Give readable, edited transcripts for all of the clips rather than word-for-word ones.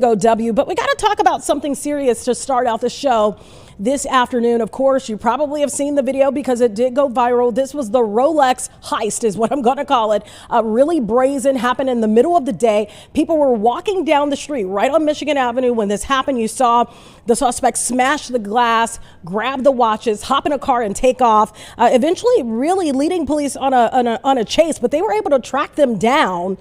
Go W, but we got to talk about something serious to start out the show this afternoon. Of course, you probably have seen the video because it did go viral. This was the Rolex heist is what I'm going to call it. Really brazen, happened in the middle of the day. People were walking down the street right on Michigan Avenue when this happened. You saw the suspects smash the glass, grab the watches, hop in a car and take off, eventually really leading police on a chase, but they were able to track them down.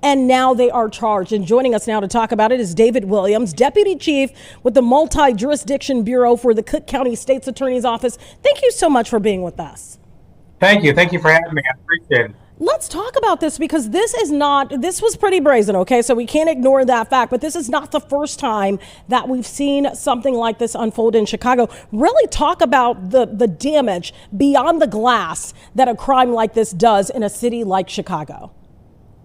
And now they are charged. And joining us now to talk about it is David Williams, Deputy Chief with the Multi-Jurisdiction Bureau for the Cook County State's Attorney's Office. Thank you so much for being with us. Thank you. Thank you for having me. I appreciate it. Let's talk about this because this was pretty brazen, okay? So we can't ignore that fact, but this is not the first time that we've seen something like this unfold in Chicago. Really talk about the damage beyond the glass that a crime like this does in a city like Chicago.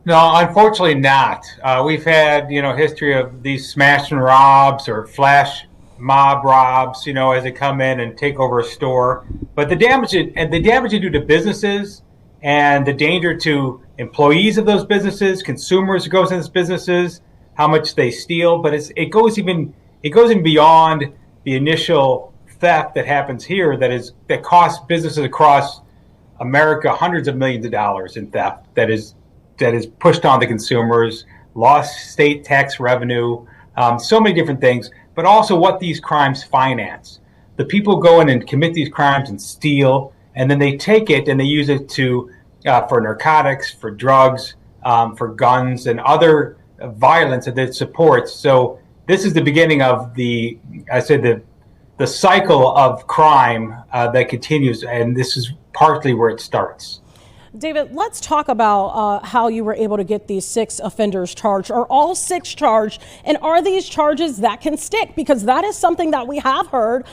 No, unfortunately not. We've had, history of these smash and robs or flash mob robs, as they come in and take over a store. But the damage they do to businesses and the danger to employees of those businesses, consumers who goes in those businesses, how much they steal. But it goes even beyond the initial theft that happens here that costs businesses across America hundreds of millions of dollars in theft that is pushed on the consumers, lost state tax revenue, so many different things, but also what these crimes finance. The people go in and commit these crimes and steal, and then they take it and they use it for narcotics, for drugs, for guns, and other violence that it supports. So this is the beginning of the cycle of crime that continues, and this is partly where it starts. David, let's talk about how you were able to get these 6 offenders charged. Are all 6 charged? And are these charges that can stick? Because that is something that we have heard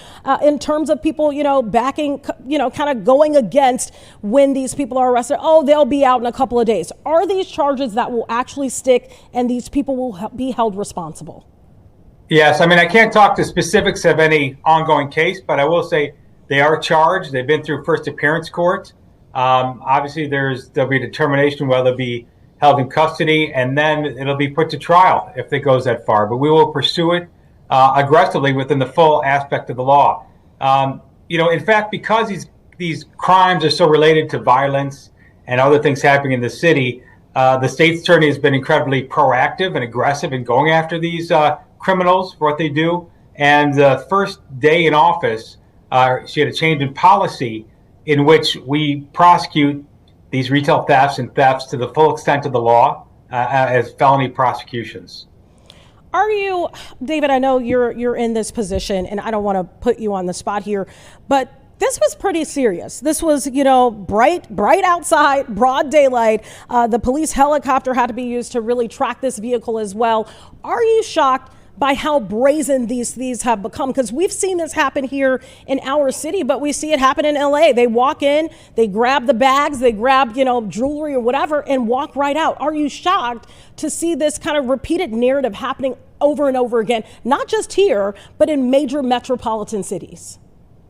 in terms of people, backing, kind of going against when these people are arrested. Oh, they'll be out in a couple of days. Are these charges that will actually stick and these people will be held responsible? Yes. I can't talk to specifics of any ongoing case, but I will say they are charged. They've been through first appearance court. Obviously, there'll be a determination whether they'll be held in custody, and then it'll be put to trial if it goes that far. But we will pursue it aggressively within the full aspect of the law. In fact, because these crimes are so related to violence and other things happening in the city, the state's attorney has been incredibly proactive and aggressive in going after these criminals for what they do. And the first day in office, she had a change in policy in which we prosecute these retail thefts and thefts to the full extent of the law as felony prosecutions. Are you, David, I know you're in this position and I don't want to put you on the spot here, but this was pretty serious. This was, bright outside, broad daylight. The police helicopter had to be used to really track this vehicle as well. Are you shocked by how brazen these thieves have become? Because we've seen this happen here in our city, but we see it happen in LA. They walk in, they grab the bags, they grab, jewelry or whatever and walk right out. Are you shocked to see this kind of repeated narrative happening over and over again, not just here, but in major metropolitan cities?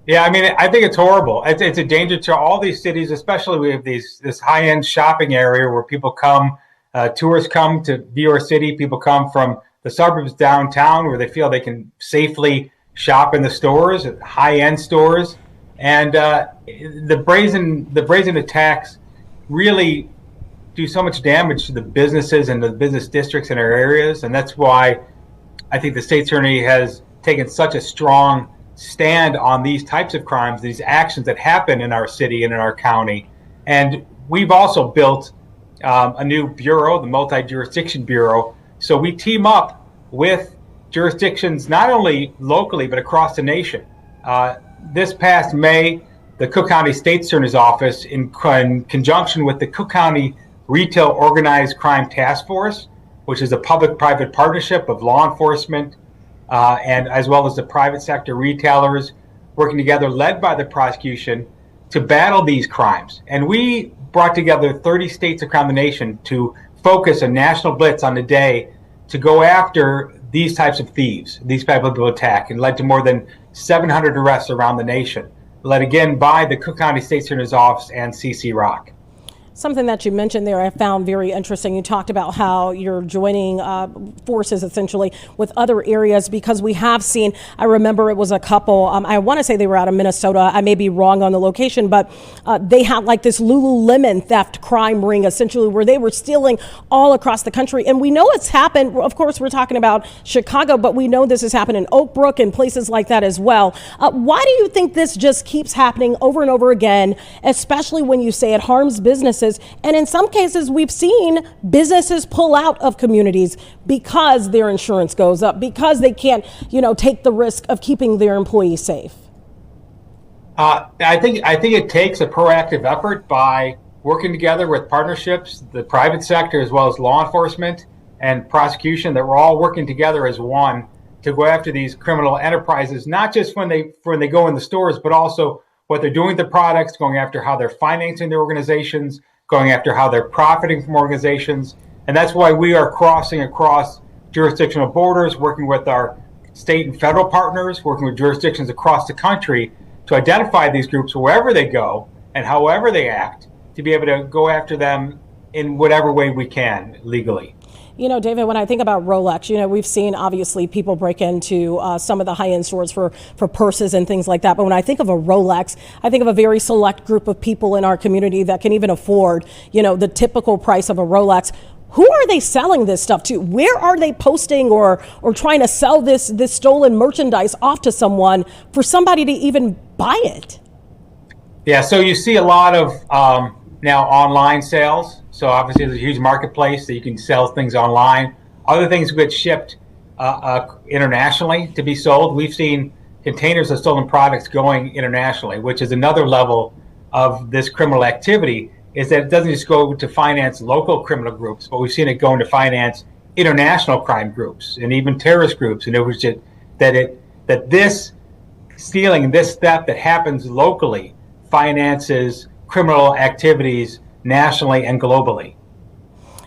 Yeah, I think it's horrible. It's a danger to all these cities, especially we have this high-end shopping area where people come, tourists come to view our city. People come from the suburbs downtown where they feel they can safely shop in the stores, high-end stores, and the brazen attacks really do so much damage to the businesses and the business districts in our areas, and that's why I think the state attorney has taken such a strong stand on these types of crimes, these actions that happen in our city and in our county. And we've also built a new bureau, the Multi-Jurisdiction Bureau. So we team up with jurisdictions not only locally but across the nation. This past May, the Cook County State's Attorney's Office, in conjunction with the Cook County Retail Organized Crime Task Force, which is a public-private partnership of law enforcement and as well as the private sector retailers, working together, led by the prosecution, to battle these crimes. And we brought together 30 states around the nation to focus a national blitz on the day to go after these types of thieves, these types of attack, and led to more than 700 arrests around the nation, led again by the Cook County State's Attorney's Office and CC Rock. Something that you mentioned there I found very interesting. You talked about how you're joining forces essentially with other areas, because we have seen, I remember it was a couple, I want to say they were out of Minnesota. I may be wrong on the location, but they had like this Lululemon theft crime ring essentially where they were stealing all across the country. And we know it's happened. Of course, we're talking about Chicago, but we know this has happened in Oak Brook and places like that as well. Why do you think this just keeps happening over and over again, especially when you say it harms businesses? And in some cases, we've seen businesses pull out of communities because their insurance goes up, because they can't, take the risk of keeping their employees safe. I think it takes a proactive effort by working together with partnerships, the private sector, as well as law enforcement and prosecution, that we're all working together as one to go after these criminal enterprises, not just when they go in the stores, but also what they're doing with the products, going after how they're financing their organizations, going after how they're profiting from organizations. And that's why we are crossing across jurisdictional borders, working with our state and federal partners, working with jurisdictions across the country to identify these groups wherever they go and however they act, to be able to go after them in whatever way we can legally. David, when I think about Rolex, we've seen obviously people break into some of the high-end stores for purses and things like that. But when I think of a Rolex, I think of a very select group of people in our community that can even afford, the typical price of a Rolex. Who are they selling this stuff to? Where are they posting or trying to sell this stolen merchandise off to someone for somebody to even buy it? Yeah, so you see a lot of now online sales. So obviously there's a huge marketplace that you can sell things online. Other things get shipped internationally to be sold. We've seen containers of stolen products going internationally, which is another level of this criminal activity, is that it doesn't just go to finance local criminal groups, but we've seen it going to finance international crime groups and even terrorist groups. And it was just that this stealing, this theft that happens locally finances criminal activities nationally and globally.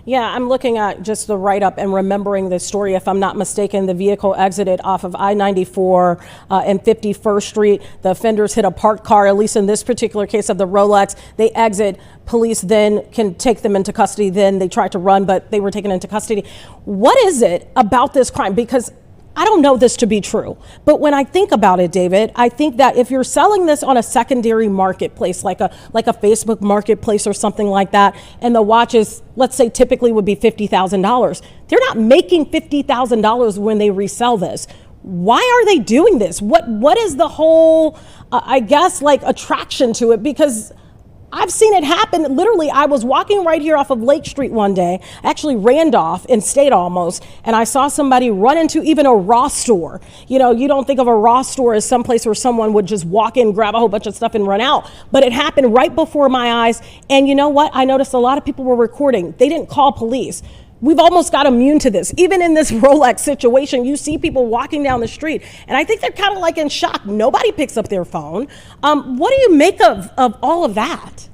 Yeah, I'm looking at just the write-up and remembering the story. If I'm not mistaken, the vehicle exited off of I-94 and 51st Street. The offenders hit a parked car, at least in this particular case of the Rolex. They exit. Police then can take them into custody. Then they tried to run, but they were taken into custody. What is it about this crime? Because I don't know this to be true, but when I think about it, David, I think that if you're selling this on a secondary marketplace, like a Facebook marketplace or something like that, and the watches, let's say typically would be $50,000, they're not making $50,000 when they resell this. Why are they doing this? What is the whole, attraction to it? Because I've seen it happen. Literally, I was walking right here off of Lake Street one day, actually ran off and stayed almost, and I saw somebody run into even a Ross store. You don't think of a Ross store as someplace where someone would just walk in, grab a whole bunch of stuff and run out. But it happened right before my eyes. And you know what? I noticed a lot of people were recording. They didn't call police. We've almost got immune to this. Even in this Rolex situation, you see people walking down the street, and I think they're kind of like in shock. Nobody picks up their phone. What do you make of all of that?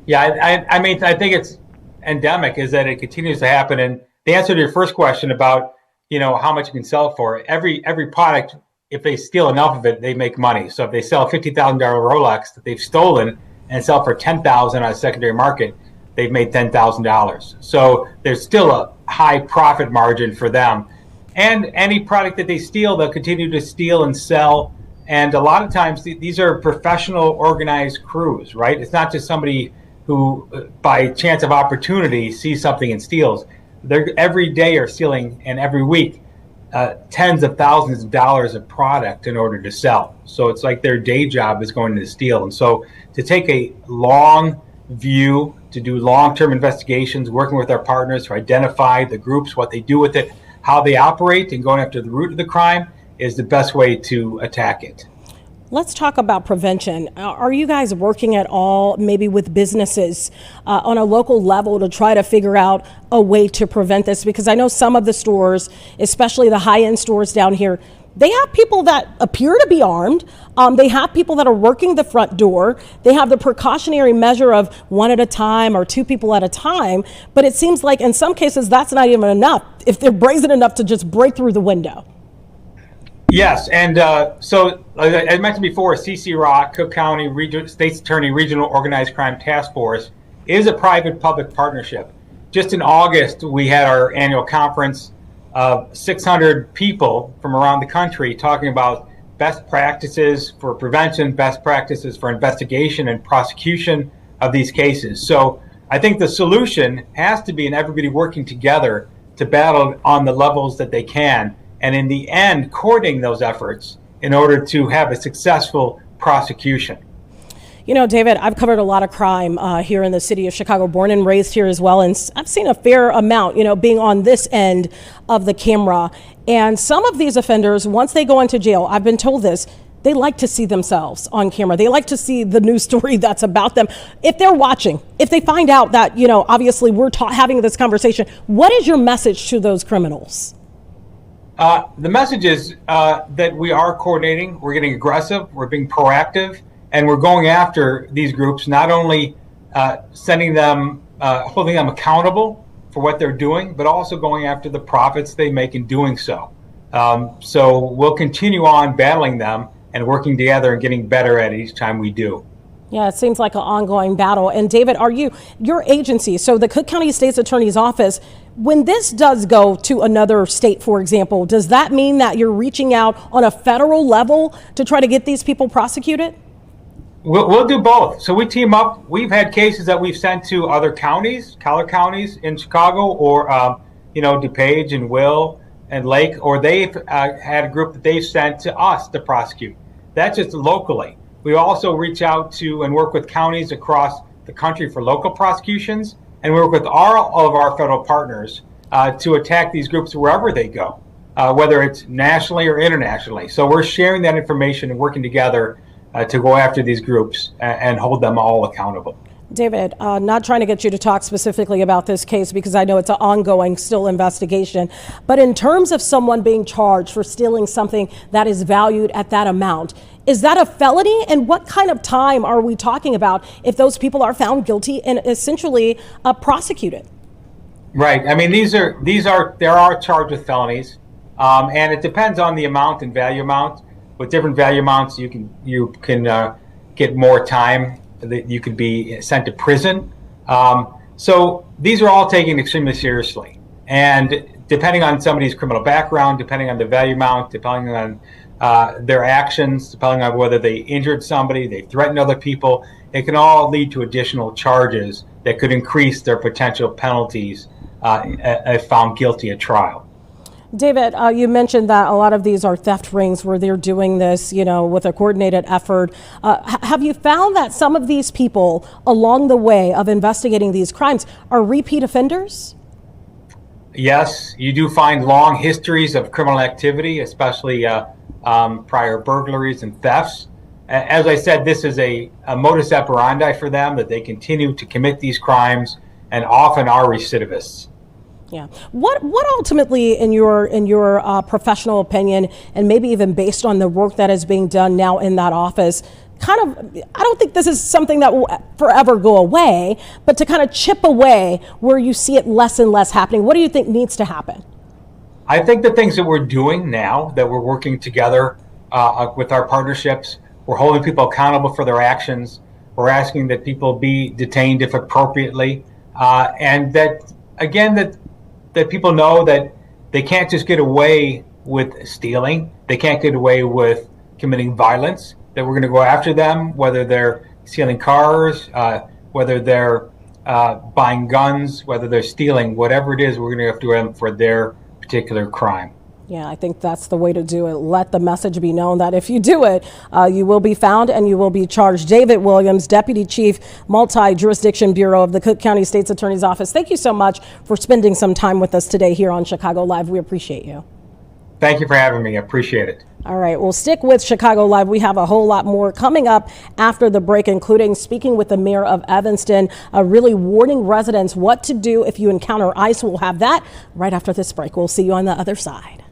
Yeah, I mean, I think it's endemic, is that it continues to happen. And the answer to your first question about, how much you can sell for, every product, if they steal enough of it, they make money. So if they sell a $50,000 Rolex that they've stolen and sell for $10,000 on a secondary market, they've made $10,000. So there's still a high profit margin for them. And any product that they steal, they'll continue to steal and sell. And a lot of times these are professional organized crews, right? It's not just somebody who by chance of opportunity sees something and steals. They're every day are stealing, and every week tens of thousands of dollars of product in order to sell. So it's like their day job is going to steal. And so to take a long view, to do long-term investigations, working with our partners to identify the groups, what they do with it, how they operate, and going after the root of the crime is the best way to attack it. Let's talk about prevention. Are you guys working at all, maybe with businesses on a local level, to try to figure out a way to prevent this? Because I know some of the stores, especially the high-end stores down here, they have people that appear to be armed. They have people that are working the front door. They have the precautionary measure of one at a time or two people at a time. But it seems like in some cases that's not even enough if they're brazen enough to just break through the window. Yes, and so like I mentioned before, CC Rock, Cook County State's Attorney Regional Organized Crime Task Force is a private-public partnership. Just in August, we had our annual conference of 600 people from around the country talking about best practices for prevention, best practices for investigation and prosecution of these cases. So I think the solution has to be in everybody working together to battle on the levels that they can, and in the end, coordinating those efforts in order to have a successful prosecution. You know, David, I've covered a lot of crime here in the city of Chicago, born and raised here as well. And I've seen a fair amount, you know, being on this end of the camera. And some of these offenders, once they go into jail, I've been told this, they like to see themselves on camera. They like to see the news story that's about them. If they're watching, if they find out that, you know, obviously we're having this conversation, what is your message to those criminals? The message is that we are coordinating, we're getting aggressive, we're being proactive, and we're going after these groups, not only holding them accountable for what they're doing, but also going after the profits they make in doing so. So we'll continue on battling them and working together and getting better at it each time we do. Yeah, it seems like an ongoing battle. And David, your agency, so the Cook County State's Attorney's Office, when this does go to another state, for example, does that mean that you're reaching out on a federal level to try to get these people prosecuted? We'll do both. So we team up. We've had cases that we've sent to other counties, collar counties in Chicago, or DuPage and Will and Lake, or they've had a group that they've sent to us to prosecute. That's just locally. We also reach out to and work with counties across the country for local prosecutions, and we work with all of our federal partners to attack these groups wherever they go, whether it's nationally or internationally. So we're sharing that information and working together to go after these groups and hold them all accountable. David, not trying to get you to talk specifically about this case because I know it's an ongoing still investigation, but in terms of someone being charged for stealing something that is valued at that amount, is that a felony? And what kind of time are we talking about if those people are found guilty and essentially prosecuted? Right. I mean, there are charged with felonies, and it depends on the amount and value amount. With different value amounts, you can get more time. That you could be sent to prison. So these are all taken extremely seriously. And depending on somebody's criminal background, depending on the value amount, depending on their actions, depending on whether they injured somebody, they threatened other people, it can all lead to additional charges that could increase their potential penalties if found guilty at trial. David, you mentioned that a lot of these are theft rings where they're doing this, you know, with a coordinated effort. Have you found that some of these people along the way of investigating these crimes are repeat offenders? Yes, you do find long histories of criminal activity, especially prior burglaries and thefts. As I said, this is a modus operandi for them, that they continue to commit these crimes and often are recidivists. Yeah. What ultimately, in your professional opinion, and maybe even based on the work that is being done now in that office, I don't think this is something that will forever go away, but to kind of chip away where you see it less and less happening, what do you think needs to happen? I think the things that we're doing now, that we're working together with our partnerships, we're holding people accountable for their actions. We're asking that people be detained if appropriately, and that, again, that people know that they can't just get away with stealing. They can't get away with committing violence, that we're going to go after them, whether they're stealing cars, whether they're buying guns, whether they're stealing, whatever it is, we're going to have to do them for their particular crime. Yeah, I think that's the way to do it. Let the message be known that if you do it, you will be found and you will be charged. David Williams, Deputy Chief, Multi-Jurisdiction Bureau of the Cook County State's Attorney's Office. Thank you so much for spending some time with us today here on Chicago Live. We appreciate you. Thank you for having me. I appreciate it. All right, well, stick with Chicago Live. We have a whole lot more coming up after the break, including speaking with the mayor of Evston, really warning residents what to do if you encounter ICE. We'll have that right after this break. We'll see you on the other side.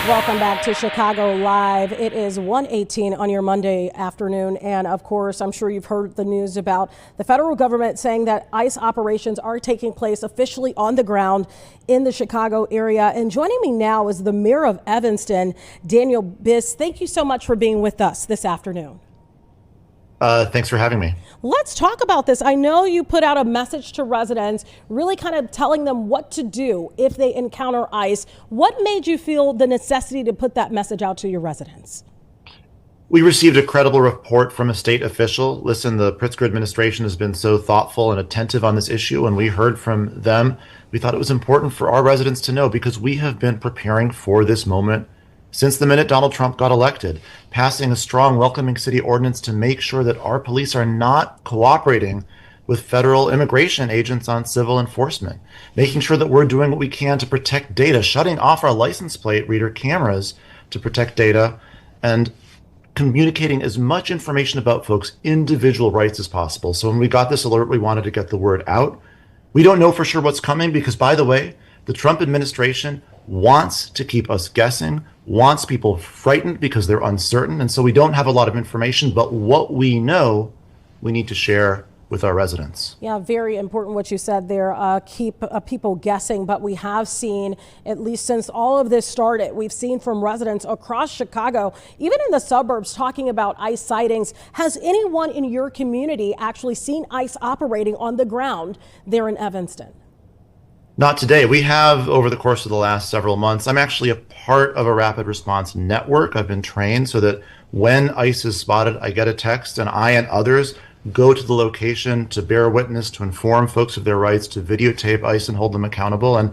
Welcome back to Chicago Live. It is 1:18 on your Monday afternoon. And of course, I'm sure you've heard the news about the federal government saying that ICE operations are taking place officially on the ground in the Chicago area. And joining me now is the mayor of Evston, Daniel Biss. Thank you so much for being with us this afternoon. Thanks for having me. Let's talk about this. I know you put out a message to residents, really kind of telling them what to do if they encounter ICE. What made you feel the necessity to put that message out to your residents? We received a credible report from a state official. Listen, the Pritzker administration has been so thoughtful and attentive on this issue, and we heard from them. We thought it was important for our residents to know because we have been preparing for this moment since the minute Donald Trump got elected, passing a strong welcoming city ordinance to make sure that our police are not cooperating with federal immigration agents on civil enforcement, making sure that we're doing what we can to protect data, shutting off our license plate reader cameras to protect data, and communicating as much information about folks' individual rights as possible. So when we got this alert, we wanted to get the word out. We don't know for sure what's coming because, by the way, the Trump administration wants to keep us guessing, wants people frightened because they're uncertain. And so we don't have a lot of information, but what we know, we need to share with our residents. Yeah, very important what you said there. Keep people guessing, but we have seen, at least since all of this started, we've seen from residents across Chicago, even in the suburbs, talking about ICE sightings. Has anyone in your community actually seen ICE operating on the ground there in Evston? Not today. We have over the course of the last several months. I'm actually a part of a rapid response network. I've been trained so that when ICE is spotted, I get a text and I and others go to the location to bear witness, to inform folks of their rights, to videotape ICE and hold them accountable. And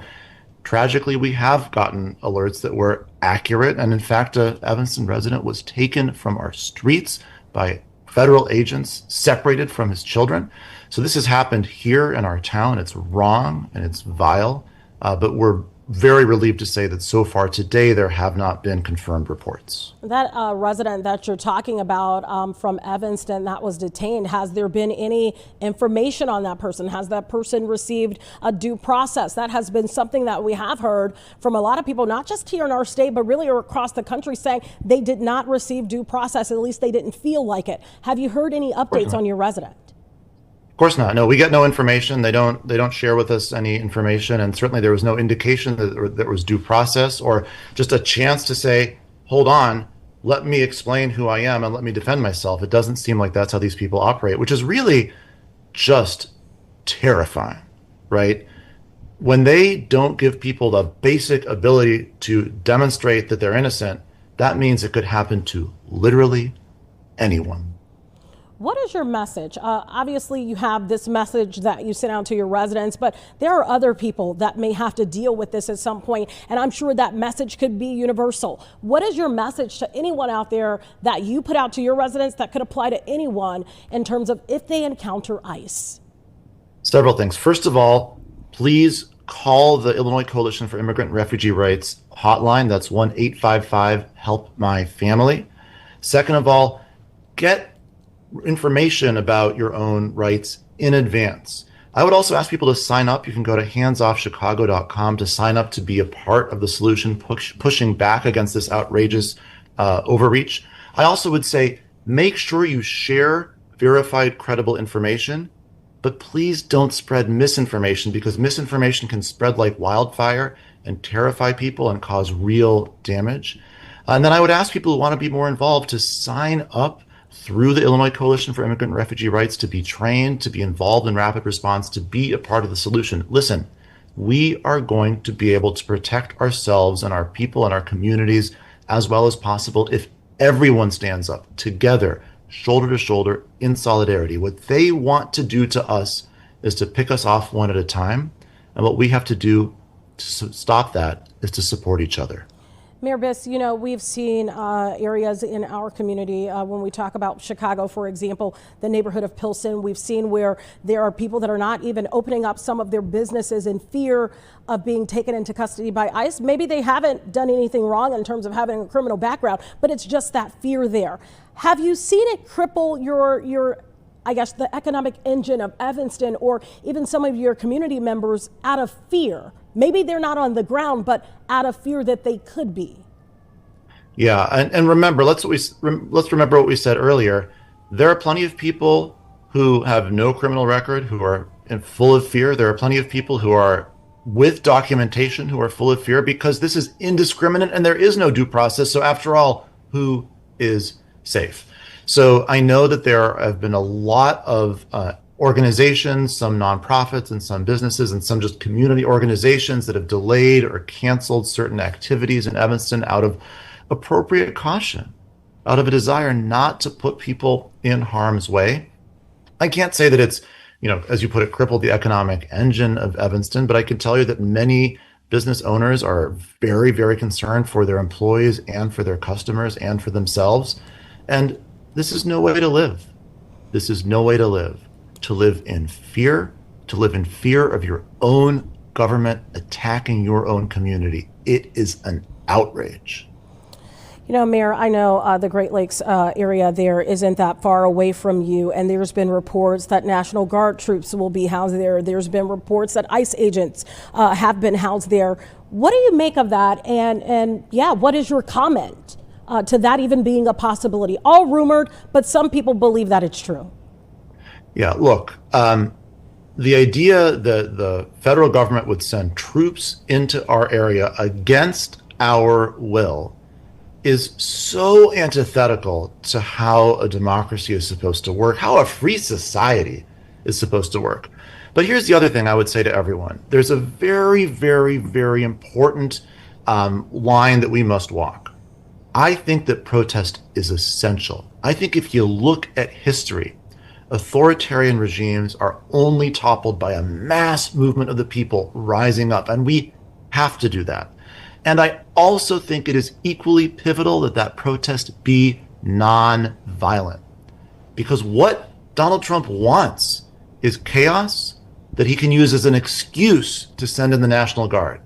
tragically, we have gotten alerts that were accurate. And in fact, an Evanston resident was taken from our streets by federal agents, separated from his children. So this has happened here in our town. It's wrong and it's vile, but we're very relieved to say that so far today there have not been confirmed reports. That resident that you're talking about from Evanston that was detained, has there been any information on that person? Has that person received a due process? That has been something that we have heard from a lot of people, not just here in our state, but really across the country, saying they did not receive due process. At least they didn't feel like it. Have you heard any updates on your resident? Of course not. No, we get no information. They don't share with us any information, and certainly there was no indication that there was due process or just a chance to say, hold on, let me explain who I am and let me defend myself. It doesn't seem like that's how these people operate, which is really just terrifying, right? When they don't give people the basic ability to demonstrate that they're innocent, that means it could happen to literally anyone. What is your message? Obviously, you have this message that you sent out to your residents, but there are other people that may have to deal with this at some point, and I'm sure that message could be universal. What is your message to anyone out there that you put out to your residents that could apply to anyone in terms of if they encounter ICE? Several things. First of all, please call the Illinois Coalition for Immigrant and Refugee Rights hotline. That's 1-855-HELP-MY-FAMILY. Second of all, get information about your own rights in advance. I would also ask people to sign up. You can go to handsoffchicago.com to sign up to be a part of the solution, pushing back against this outrageous overreach. I also would say make sure you share verified, credible information, but please don't spread misinformation, because misinformation can spread like wildfire and terrify people and cause real damage. And then I would ask people who want to be more involved to sign up through the Illinois Coalition for Immigrant and Refugee Rights, to be trained, to be involved in rapid response, to be a part of the solution. Listen, we are going to be able to protect ourselves and our people and our communities as well as possible if everyone stands up together, shoulder to shoulder, in solidarity. What they want to do to us is to pick us off one at a time. And what we have to do to stop that is to support each other. Mayor Biss, you know, we've seen areas in our community when we talk about Chicago, for example, the neighborhood of Pilsen. We've seen where there are people that are not even opening up some of their businesses in fear of being taken into custody by ICE. Maybe they haven't done anything wrong in terms of having a criminal background, but it's just that fear there. Have you seen it cripple your I guess, the economic engine of Evston or even some of your community members out of fear? Maybe they're not on the ground, but out of fear that they could be. Yeah, and remember, let's remember what we said earlier. There are plenty of people who have no criminal record who are full of fear. There are plenty of people who are with documentation who are full of fear because this is indiscriminate and there is no due process. So after all, who is safe? So I know that there have been a lot of organizations, some nonprofits and some businesses and some just community organizations that have delayed or canceled certain activities in Evston out of appropriate caution, out of a desire not to put people in harm's way. I can't say that it's, you know, as you put it, crippled the economic engine of Evston, but I can tell you that many business owners are very, very concerned for their employees and for their customers and for themselves. And this is no way to live. This is no way to live. To live in fear of your own government attacking your own community. It is an outrage. You know, Mayor, I know the Great Lakes area there isn't that far away from you, and there's been reports that National Guard troops will be housed there. There's been reports that ICE agents have been housed there. What do you make of that? And yeah, what is your comment to that even being a possibility? All rumored, but some people believe that it's true. Yeah, look, the idea that the federal government would send troops into our area against our will is so antithetical to how a democracy is supposed to work, how a free society is supposed to work. But here's the other thing I would say to everyone. There's a very, very, very important line that we must walk. I think that protest is essential. I think if you look at history, authoritarian regimes are only toppled by a mass movement of the people rising up, and we have to do that. And I also think it is equally pivotal that that protest be non-violent, because what Donald Trump wants is chaos that he can use as an excuse to send in the National Guard.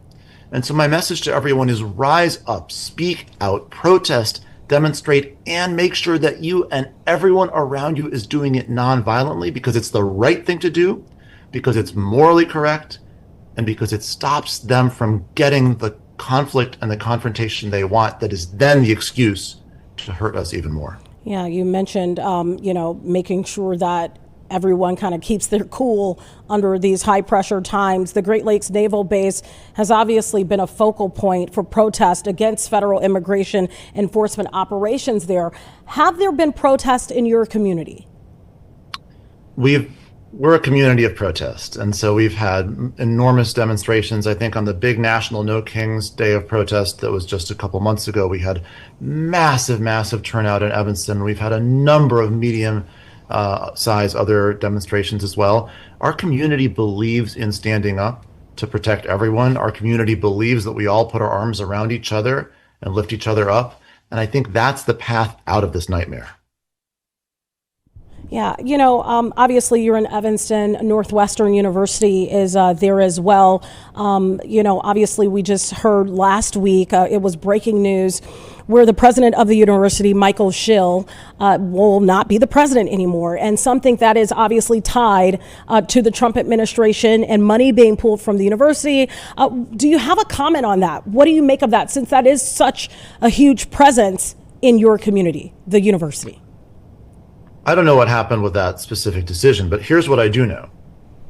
And so my message to everyone is rise up, speak out, protest, demonstrate, and make sure that you and everyone around you is doing it non-violently, because it's the right thing to do, because it's morally correct, and because it stops them from getting the conflict and the confrontation they want that is then the excuse to hurt us even more. Yeah, you mentioned, you know, making sure that everyone kind of keeps their cool under these high pressure times. The Great Lakes Naval Base has obviously been a focal point for protest against federal immigration enforcement operations there. Have there been protests in your community? We're a community of protest, and so we've had enormous demonstrations. I think on the big National No Kings Day of protest that was just a couple months ago, we had massive turnout in Evston. We've had a number of medium size other demonstrations as well. Our community believes in standing up to protect everyone. Our community believes that we all put our arms around each other and lift each other up, and I think that's the path out of this nightmare. Yeah, obviously you're in Evanston. Northwestern University is there as well. Obviously we just heard last week, it was breaking news, where the president of the university, Michael Schill, will not be the president anymore. And something that is obviously tied to the Trump administration and money being pulled from the university. Do you have a comment on that? What do you make of that, since that is such a huge presence in your community, the university? I don't know what happened with that specific decision, but here's what I do know.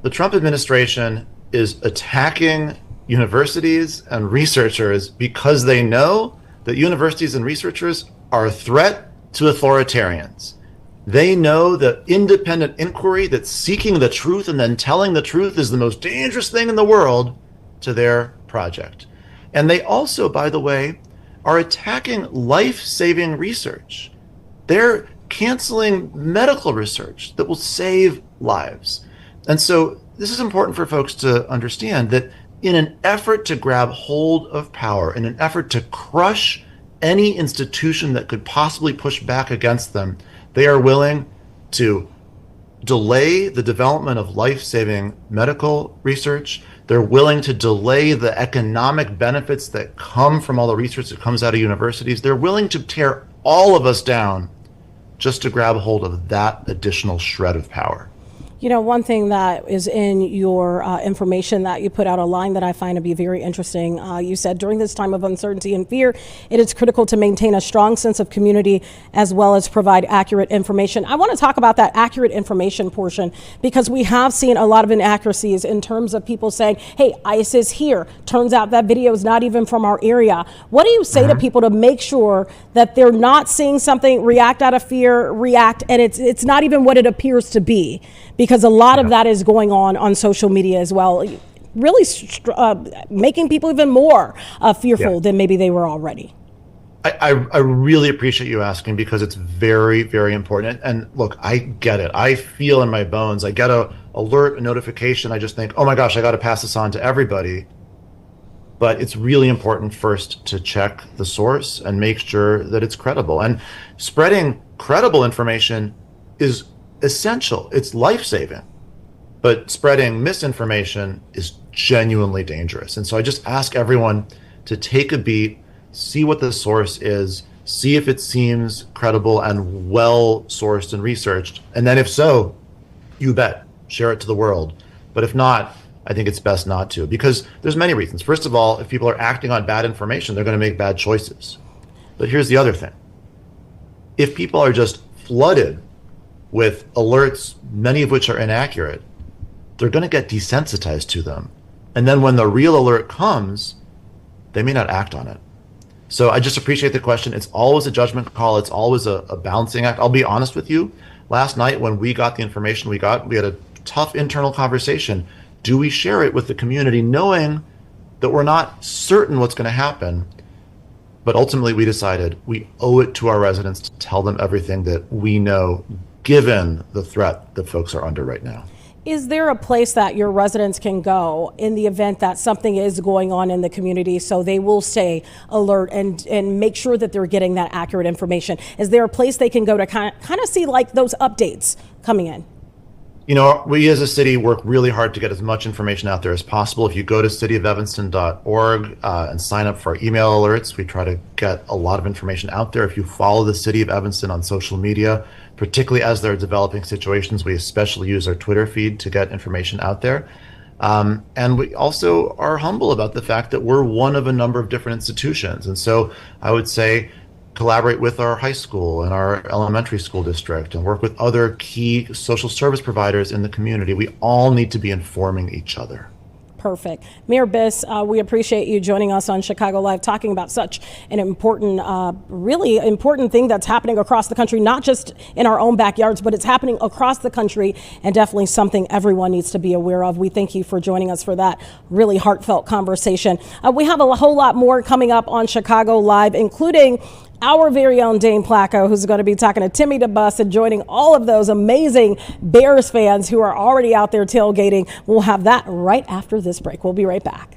The Trump administration is attacking universities and researchers because they know that universities and researchers are a threat to authoritarians. They know that independent inquiry, that seeking the truth and then telling the truth, is the most dangerous thing in the world to their project. And they also, by the way, are attacking life-saving research. They're canceling medical research that will save lives. And so this is important for folks to understand, that in an effort to grab hold of power, in an effort to crush any institution that could possibly push back against them, they are willing to delay the development of life-saving medical research. They're willing to delay the economic benefits that come from all the research that comes out of universities. They're willing to tear all of us down just to grab a hold of that additional shred of power. One thing that is in your information that you put out, a line that I find to be very interesting. You said, during this time of uncertainty and fear, it is critical to maintain a strong sense of community as well as provide accurate information. I want to talk about that accurate information portion, because we have seen a lot of inaccuracies in terms of people saying, hey, ICE is here. Turns out that video is not even from our area. What do you say to people to make sure that they're not seeing something, react out of fear, and it's not even what it appears to be? Because a lot of that is going on social media as well, really making people even more fearful than maybe they were already. I really appreciate you asking, because it's very, very important. And look, I get it. I feel in my bones. I get a alert, a notification. I just think, oh my gosh, I got to pass this on to everybody. But it's really important first to check the source and make sure that it's credible. And spreading credible information is essential. It's life-saving. But spreading misinformation is genuinely dangerous. And so I just ask everyone to take a beat, see what the source is, see if it seems credible and well-sourced and researched. And then if so, you bet, share it to the world. But if not, I think it's best not to, because there's many reasons. First of all, if people are acting on bad information, they're going to make bad choices. But here's the other thing. If people are just flooded with alerts, many of which are inaccurate, they're going to get desensitized to them. And then when the real alert comes, they may not act on it. So I just appreciate the question. It's always a judgment call. It's always a balancing act. I'll be honest with you. Last night when we got the information we had a tough internal conversation. Do we share it with the community, knowing that we're not certain what's going to happen? But ultimately we decided we owe it to our residents to tell them everything that we know, given the threat that folks are under right now. Is there a place that your residents can go in the event that something is going on in the community, so they will stay alert and make sure that they're getting that accurate information? Is there a place they can go to kind of see like those updates coming in? We as a city work really hard to get as much information out there as possible. If you go to cityofevanston.org and sign up for our email alerts, we try to get a lot of information out there. If you follow the City of Evanston on social media, particularly as they're developing situations, we especially use our Twitter feed to get information out there. And we also are humble about the fact that we're one of a number of different institutions. And so I would say, collaborate with our high school and our elementary school district and work with other key social service providers in the community. We all need to be informing each other. Perfect. Mayor Biss, we appreciate you joining us on Chicago Live, talking about such an important, really important thing that's happening across the country, not just in our own backyards, but it's happening across the country, and definitely something everyone needs to be aware of. We thank you for joining us for that really heartfelt conversation. We have a whole lot more coming up on Chicago Live, including our very own Dane Placco, who's going to be talking to Timmy DeBus and joining all of those amazing Bears fans who are already out there tailgating. We'll have that right after this break. We'll be right back.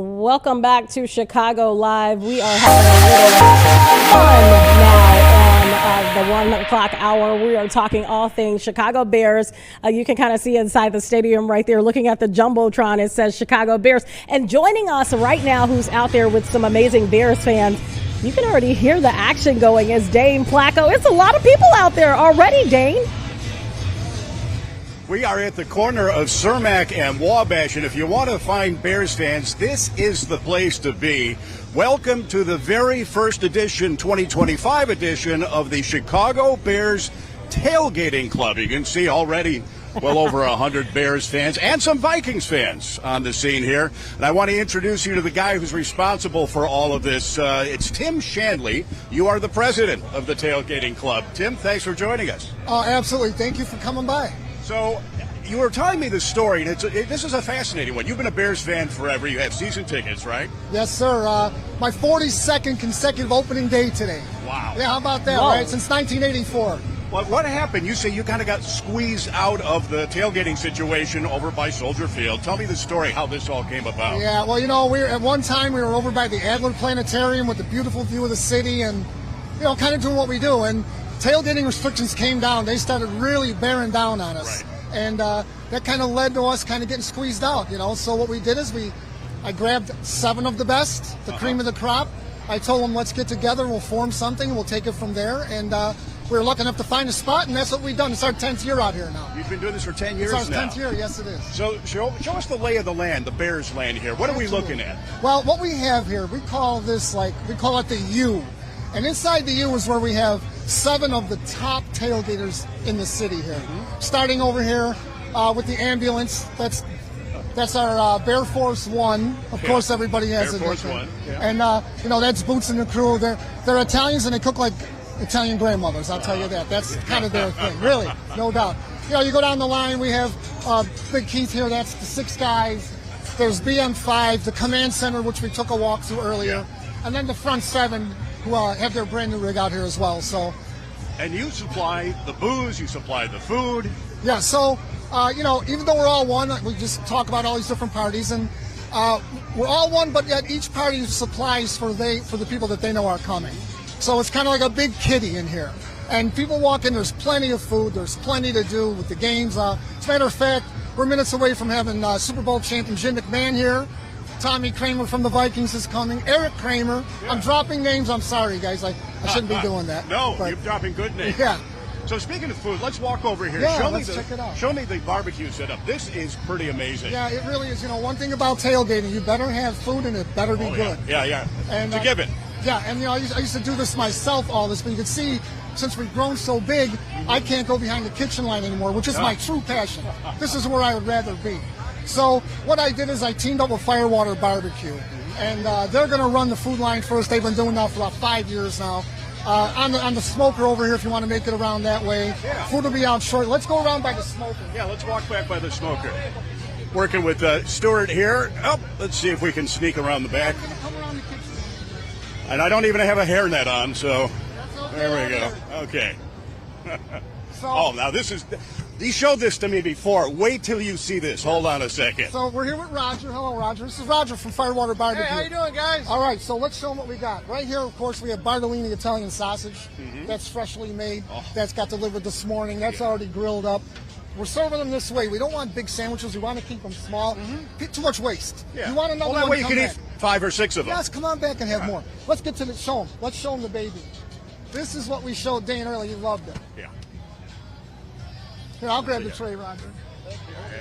Welcome back to Chicago Live. We are having a little fun now on the 1 o'clock hour. We are talking all things Chicago Bears. You can kind of see inside the stadium right there, looking at the Jumbotron. It says Chicago Bears. And joining us right now, who's out there with some amazing Bears fans, you can already hear the action going, is Dane Placco. It's a lot of people out there already, Dane. We are at the corner of Cermak and Wabash, and if you want to find Bears fans, this is the place to be. Welcome to the very first edition, 2025 edition of the Chicago Bears Tailgating Club. You can see already well over 100 Bears fans and some Vikings fans on the scene here. And I want to introduce you to the guy who's responsible for all of this. It's Tim Shanley. You are the president of the Tailgating Club. Tim, thanks for joining us. Oh, absolutely. Thank you for coming by. So you were telling me the story, and this is a fascinating one. You've been a Bears fan forever. You have season tickets, right? Yes, sir. My 42nd consecutive opening day today. Wow. Yeah, how about that, Whoa. right? Since 1984. Well, what happened? You say you kind of got squeezed out of the tailgating situation over by Soldier Field. Tell me the story, how this all came about. Yeah, well, you know, at one time we were over by the Adler Planetarium with a beautiful view of the city and, you know, kind of doing what we do. And tailgating restrictions came down. They started really bearing down on us. Right. And that kind of led to us kind of getting squeezed out, you know. So what we did is I grabbed 7 of the best, the cream of the crop. I told them, let's get together, we'll form something, we'll take it from there. And we were lucky enough to find a spot, and that's what we've done. It's our 10th year out here now. You've been doing this for 10 years It's our now. 10th year, yes it is. So show us the lay of the land, the Bears land here. What are we looking at? Well, what we have here, we call it the U. And inside the U is where we have 7 of the top tailgaters in the city here. Starting over here with the ambulance, that's our Bear Force One. Of course, everybody has Bear a Force different. One, yeah. And that's Boots and the crew. They're Italians and they cook like Italian grandmothers. I'll tell you that. That's kind of their thing, really, no doubt. You go down the line. We have Big Keith here. That's the 6 guys. There's BM5, the command center, which we took a walk through earlier, and then the front 7 who have their brand new rig out here as well. So. And you supply the booze, you supply the food. Yeah, so, even though we're all one, we just talk about all these different parties, and we're all one, but yet each party supplies for the people that they know are coming. So it's kind of like a big kitty in here. And people walk in, there's plenty of food, there's plenty to do with the games. As a matter of fact, we're minutes away from having Super Bowl champion Jim McMahon here. Tommy Kramer from the Vikings is coming. Eric Kramer. Yeah. I'm dropping names. I'm sorry, guys. I shouldn't be doing that. No, you're dropping good names. Yeah. So speaking of food, let's walk over here. Yeah, let's check it out. Show me the barbecue setup. This is pretty amazing. Yeah, it really is. One thing about tailgating, you better have food and it better be good. Yeah. And it's a given. Yeah, and I used to do this myself, all this, but you can see, since we've grown so big, I can't go behind the kitchen line anymore, which is my true passion. This is where I would rather be. So what I did is I teamed up with Firewater Barbecue, and they're going to run the food line for us. They've been doing that for about 5 years now. On the smoker over here, if you want to make it around that way. Yeah. Food will be out short. Let's go around by the smoker. Yeah, let's walk back by the smoker. Working with Stuart here. Oh, let's see if we can sneak around the back. Come around the kitchen. And I don't even have a hairnet on, so there we go. Okay. Oh, now this is... He showed this to me before. Wait till you see this. Hold on a second. So we're here with Roger. Hello, Roger. This is Roger from Firewater Barbecue. Hey, how you doing, guys? All right, so let's show them what we got. Right here, of course, we have Bartolini Italian sausage. That's freshly made. That's got delivered this morning. That's already grilled up. We're serving them this way. We don't want big sandwiches. We want to keep them small. Too much waste. Yeah. You want another that one? way you Come can back. eat 5 or 6 of them. Yes, come on back and have more. Let's get to the show them. Let's show them the baby. This is what we showed Dane earlier. You loved it. Yeah. Here, I'll grab the tray, Roger.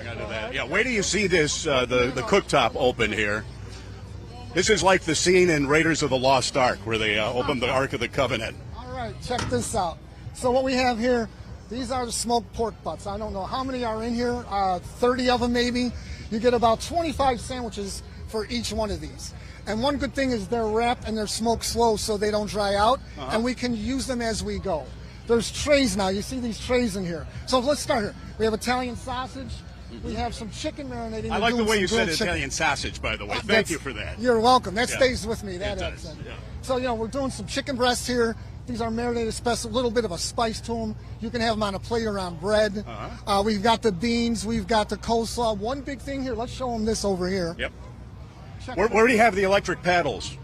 Hang on to that. Yeah, wait till you see this, the cooktop open here. This is like the scene in Raiders of the Lost Ark where they opened the Ark of the Covenant. All right, check this out. So what we have here, these are the smoked pork butts. I don't know how many are in here, 30 of them maybe. You get about 25 sandwiches for each one of these. And one good thing is they're wrapped and they're smoked slow so they don't dry out, and we can use them as we go. There's trays now. You see these trays in here. So let's start here. We have Italian sausage. We have some chicken marinating. I like the way you said Italian sausage, by the way. Thank you for that. You're welcome. That stays with me, that accent. Yeah. So, we're doing some chicken breasts here. These are marinated, a little bit of a spice to them. You can have them on a plate or on bread. We've got the beans. We've got the coleslaw. One big thing here. Let's show them this over here. Yep. Where do you have the electric paddles?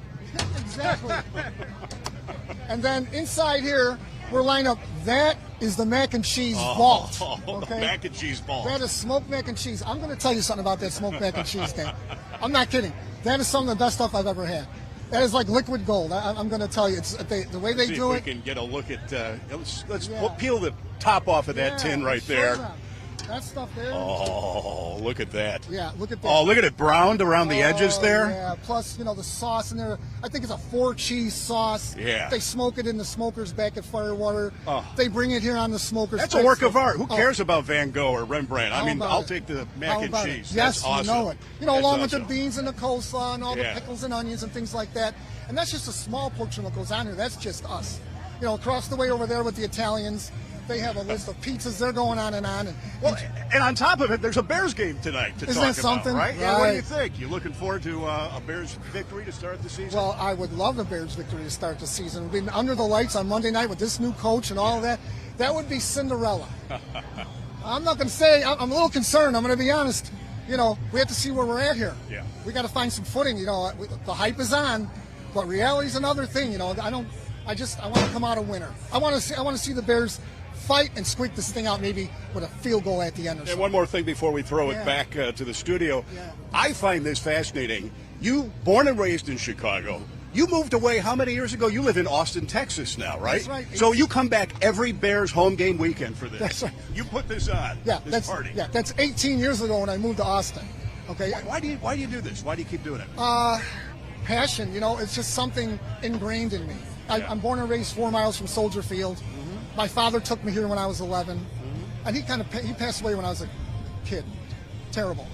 Exactly. And then inside here, we're lined up. That is the mac and cheese vault. Okay? Mac and cheese vault. That is smoked mac and cheese. I'm going to tell you something about that smoked mac and cheese thing. I'm not kidding. That is some of the best stuff I've ever had. That is like liquid gold. I'm going to tell you. It's the way they do it. We can get a look at. Let's peel the top off of that tin right there. That stuff there. Oh, look at that. Yeah, look at that. Oh, look at it browned around the edges there. Yeah, plus, the sauce in there. I think it's a 4-cheese sauce. Yeah. They smoke it in the smokers back at Firewater. They bring it here on the smokers. That's a work of art. Who cares about Van Gogh or Rembrandt? I mean, I'll take the mac and cheese. Yes, that's awesome. you know it. Along with the beans and the coleslaw and all the Yeah. pickles and onions and things like that. And that's just a small portion that goes on here. That's just us. Across the way over there with the Italians, they have a list of pizzas. They're going on and on. And on top of it, there's a Bears game tonight to Isn't talk that something? about, right? Yeah, what do you Right. think? You looking forward to a Bears victory to start the season? Well, I would love a Bears victory to start the season. Being under the lights on Monday night with this new coach and all of that, that would be Cinderella. I'm not going to say, I'm a little concerned. I'm going to be honest. We have to see where we're at here. Yeah. We got to find some footing. The hype is on, but reality's another thing. I want to come out a winner. I want to see the Bears fight and squeak this thing out, maybe with a field goal at the end or something. And one more thing before we throw it back to the studio. Yeah. I find this fascinating. You, born and raised in Chicago, You moved away how many years ago? You live in Austin, Texas now, right? That's right. So you come back every Bears home game weekend for this. That's right. You put this on. Yeah, this party. that's 18 years ago when I moved to Austin. Okay. Why do you do this? Why do you keep doing it? Passion, it's just something ingrained in me. I'm born and raised 4 miles from Soldier Field. Mm-hmm. My father took me here when I was 11, and he passed away when I was a kid. Terrible.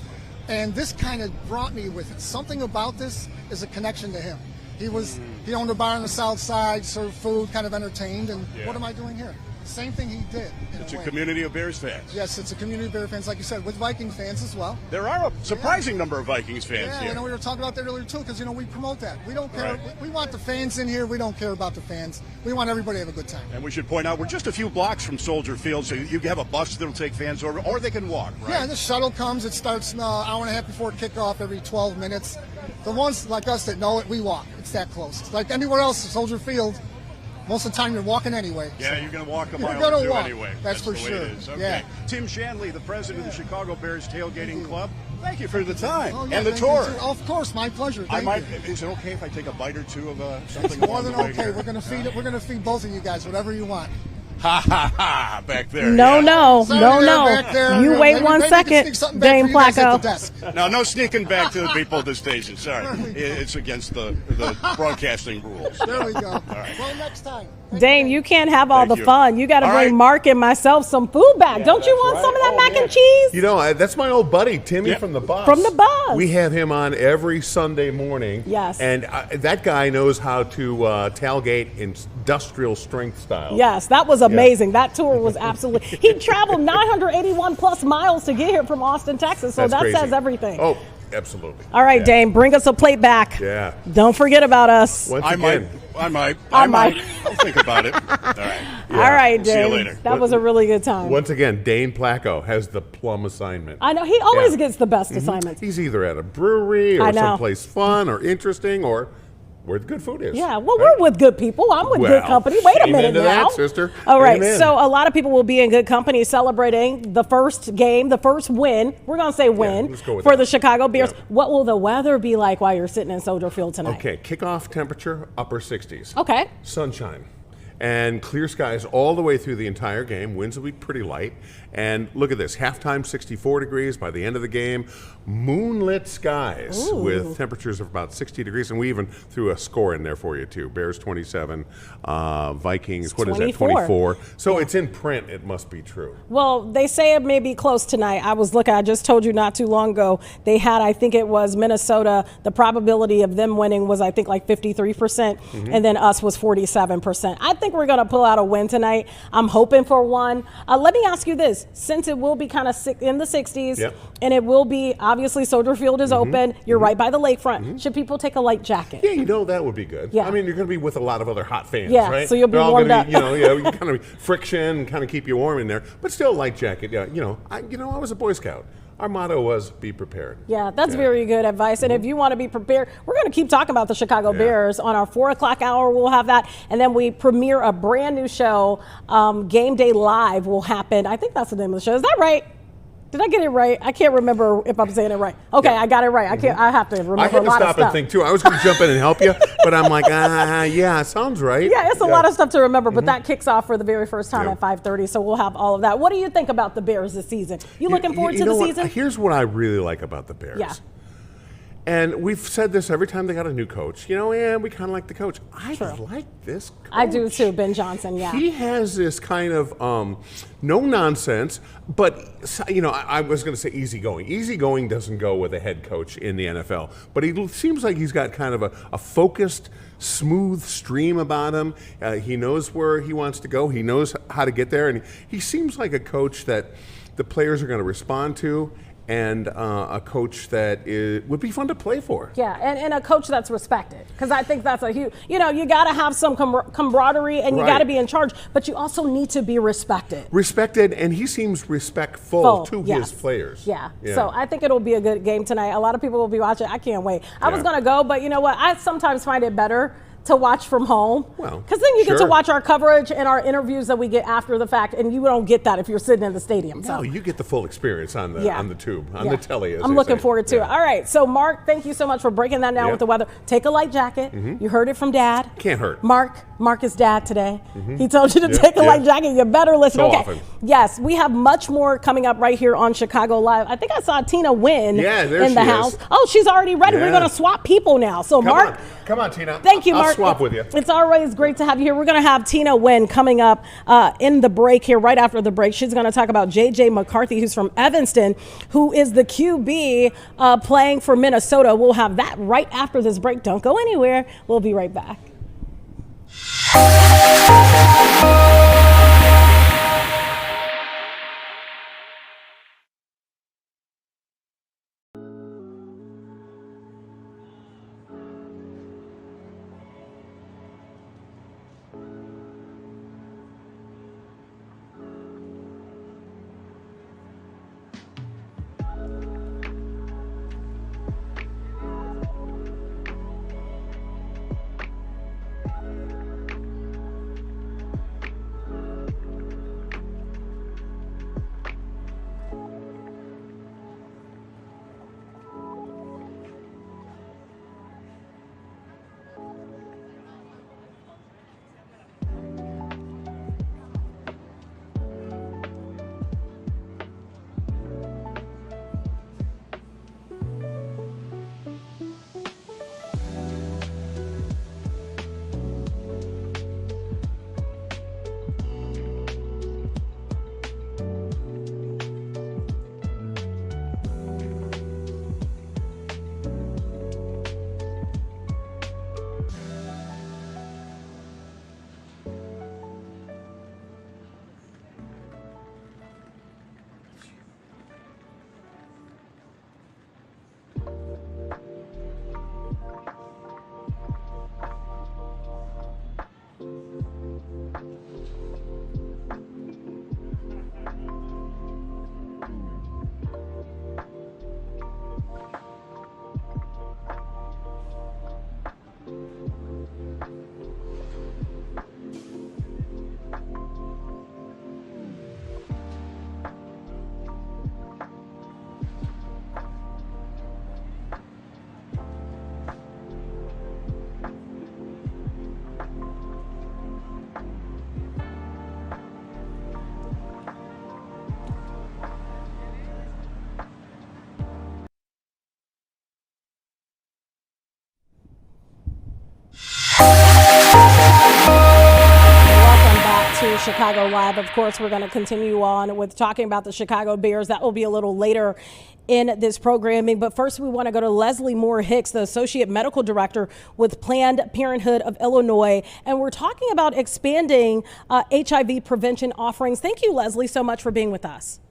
And this kind of brought me with it. Something about this is a connection to him. He owned a bar on the south side, served food, kind of entertained, and what am I doing here? Same thing he did. It's a community of Bears fans. Yes, it's a community of Bears fans, like you said, with Viking fans as well. There are a surprising number of Vikings fans here. We were talking about that earlier too, because we promote that. We don't care. Right. We want the fans in here. We don't care about the fans. We want everybody to have a good time. And we should point out we're just a few blocks from Soldier Field, so you have a bus that'll take fans over, or they can walk. Right? Yeah, the shuttle comes. It starts an hour and a half before kickoff every 12 minutes. The ones like us that know it, we walk. It's that close. Like anywhere else, Soldier Field. Most of the time, you're walking anyway. Yeah, you're going to walk a mile or two walk. anyway. That's for the way sure. It is. Okay. Yeah. Tim Shanley, the president of the Chicago Bears Tailgating Club. Thank you for the time yeah, and the tour. Of course, my pleasure. Thank you. Is it okay if I take a bite or two of something? It's more than okay. We're going to feed it. We're going to feed both of you guys whatever you want. Ha ha ha! Back there. No. Back there. You wait one second, Dame Placco. No, no sneaking back to the people at the station. Sorry, it's against the broadcasting rules. There we go. All right. Well, next time. Dane, you can't have all the you. fun. You got to All bring right. Mark and myself some food back. Don't you want some of that mac and cheese? That's my old buddy, Timmy from the bus. From the bus. We have him on every Sunday morning. Yes. And that guy knows how to tailgate industrial strength style. Yes, that was amazing. That tour was absolutely. He traveled 981 plus miles to get here from Austin, Texas. So That's that crazy. says everything. Oh, absolutely. All right, Dane, bring us a plate back. Yeah. Don't forget about us. Once I again. might. I'll think about it. All right. All right, We'll see you Dane. later. That was a really good time. Once again, Dane Placco has the plum assignment. I know. He always gets the best assignments. He's either at a brewery I or know. someplace fun or interesting or where the good food is. Yeah, well, we're with good people. I'm with good Well, company. Wait a amen minute to now. that, sister. All right, Amen. so a lot of people will be in good company celebrating the first game, the first win. We're going to say win let's go with for that. the Chicago Bears. Yeah. What will the weather be like while you're sitting in Soldier Field tonight? Okay, kickoff temperature, upper 60s. Okay. Sunshine. And clear skies all the way through the entire game. Winds will be pretty light. And look at this, halftime 64 degrees by the end of the game. Moonlit skies with temperatures of about 60 degrees. And we even threw a score in there for you, too. Bears 27, Vikings, what is that, 24. So it's in print, it must be true. Well, they say it may be close tonight. I was looking, I just told you not too long ago, they had, I think it was Minnesota, the probability of them winning was, I think, like 53%, and then us was 47%. I think we're going to pull out a win tonight. I'm hoping for one. Let me ask you this. Since it will be kind of in the 60s, and it will be, obviously, Soldier Field is open, you're right by the lakefront, should people take a light jacket? Yeah, that would be good. Yeah. I mean, you're going to be with a lot of other hot fans, Yeah, right? so you'll be They're all warmed gonna up. you kind of friction, kind of keep you warm in there, but still light jacket. Yeah, I was a Boy Scout. Our motto was be prepared. Yeah, that's very good advice. And if you want to be prepared, we're going to keep talking about the Chicago Bears on our 4 o'clock hour. We'll have that. And then we premiere a brand new show. Game Day Live will happen. I think that's the name of the show. Is that right? Did I get it right? I can't remember if I'm saying it right. Okay, I got it right. I have to remember I had a to lot of stop stuff. and think too. I was going to jump in and help you, but I'm like, yeah, sounds right. Yeah, it's a lot of stuff to remember, but that kicks off for the very first time at 5:30, so we'll have all of that. What do you think about the Bears this season? You looking forward to the season? Here's what I really like about the Bears. Yeah. And we've said this every time they got a new coach. We kind of like the coach. I like this coach. I do too, Ben Johnson, yeah. He has this kind of no nonsense, but, I was going to say easygoing. Easygoing doesn't go with a head coach in the NFL, but he seems like he's got kind of a focused, smooth stream about him. He knows where he wants to go. He knows how to get there, and he seems like a coach that the players are going to respond to, and a coach that would be fun to play for. Yeah, and a coach that's respected. Because I think that's a huge, you got to have some camaraderie and you got to be in charge, but you also need to be respected. Respected, and he seems respectful to his players. Yeah, so I think it'll be a good game tonight. A lot of people will be watching. I can't wait. I was going to go, but you know what? I sometimes find it better to watch from home. Well, because then you get to sure. watch our coverage and our interviews that we get after the fact, and you don't get that if you're sitting in the stadium. No, So you get the full experience on the tube, on Yeah. the telly. As I'm they looking say. forward to it. All right, so Mark, thank you so much for breaking that down Yeah. with the weather. Take a light jacket. You heard it from Dad. Can't hurt. Mark is Dad today. He told you to Yeah, take a yeah. light jacket. You better listen. So Okay. often. Yes, we have much more coming up right here on Chicago Live. I think I saw Tina Wynn Yeah, there in the she house. is. Oh, she's already ready. We're Yeah. going to swap people now. So Mark, Come on, Tina. thank you, Mark. I'll swap with you. It's always great to have you here. We're going to have Tina Wynn coming up in the break here, right after the break. She's going to talk about J.J. McCarthy, who's from Evston, who is the QB playing for Minnesota. We'll have that right after this break. Don't go anywhere. We'll be right back. To Chicago Live. Of course, we're going to continue on with talking about the Chicago Bears. That will be a little later in this programming. But first, we want to go to Leslie Moore Hicks, the Associate Medical Director with Planned Parenthood of Illinois. And we're talking about expanding HIV prevention offerings. Thank you, Leslie, so much for being with us.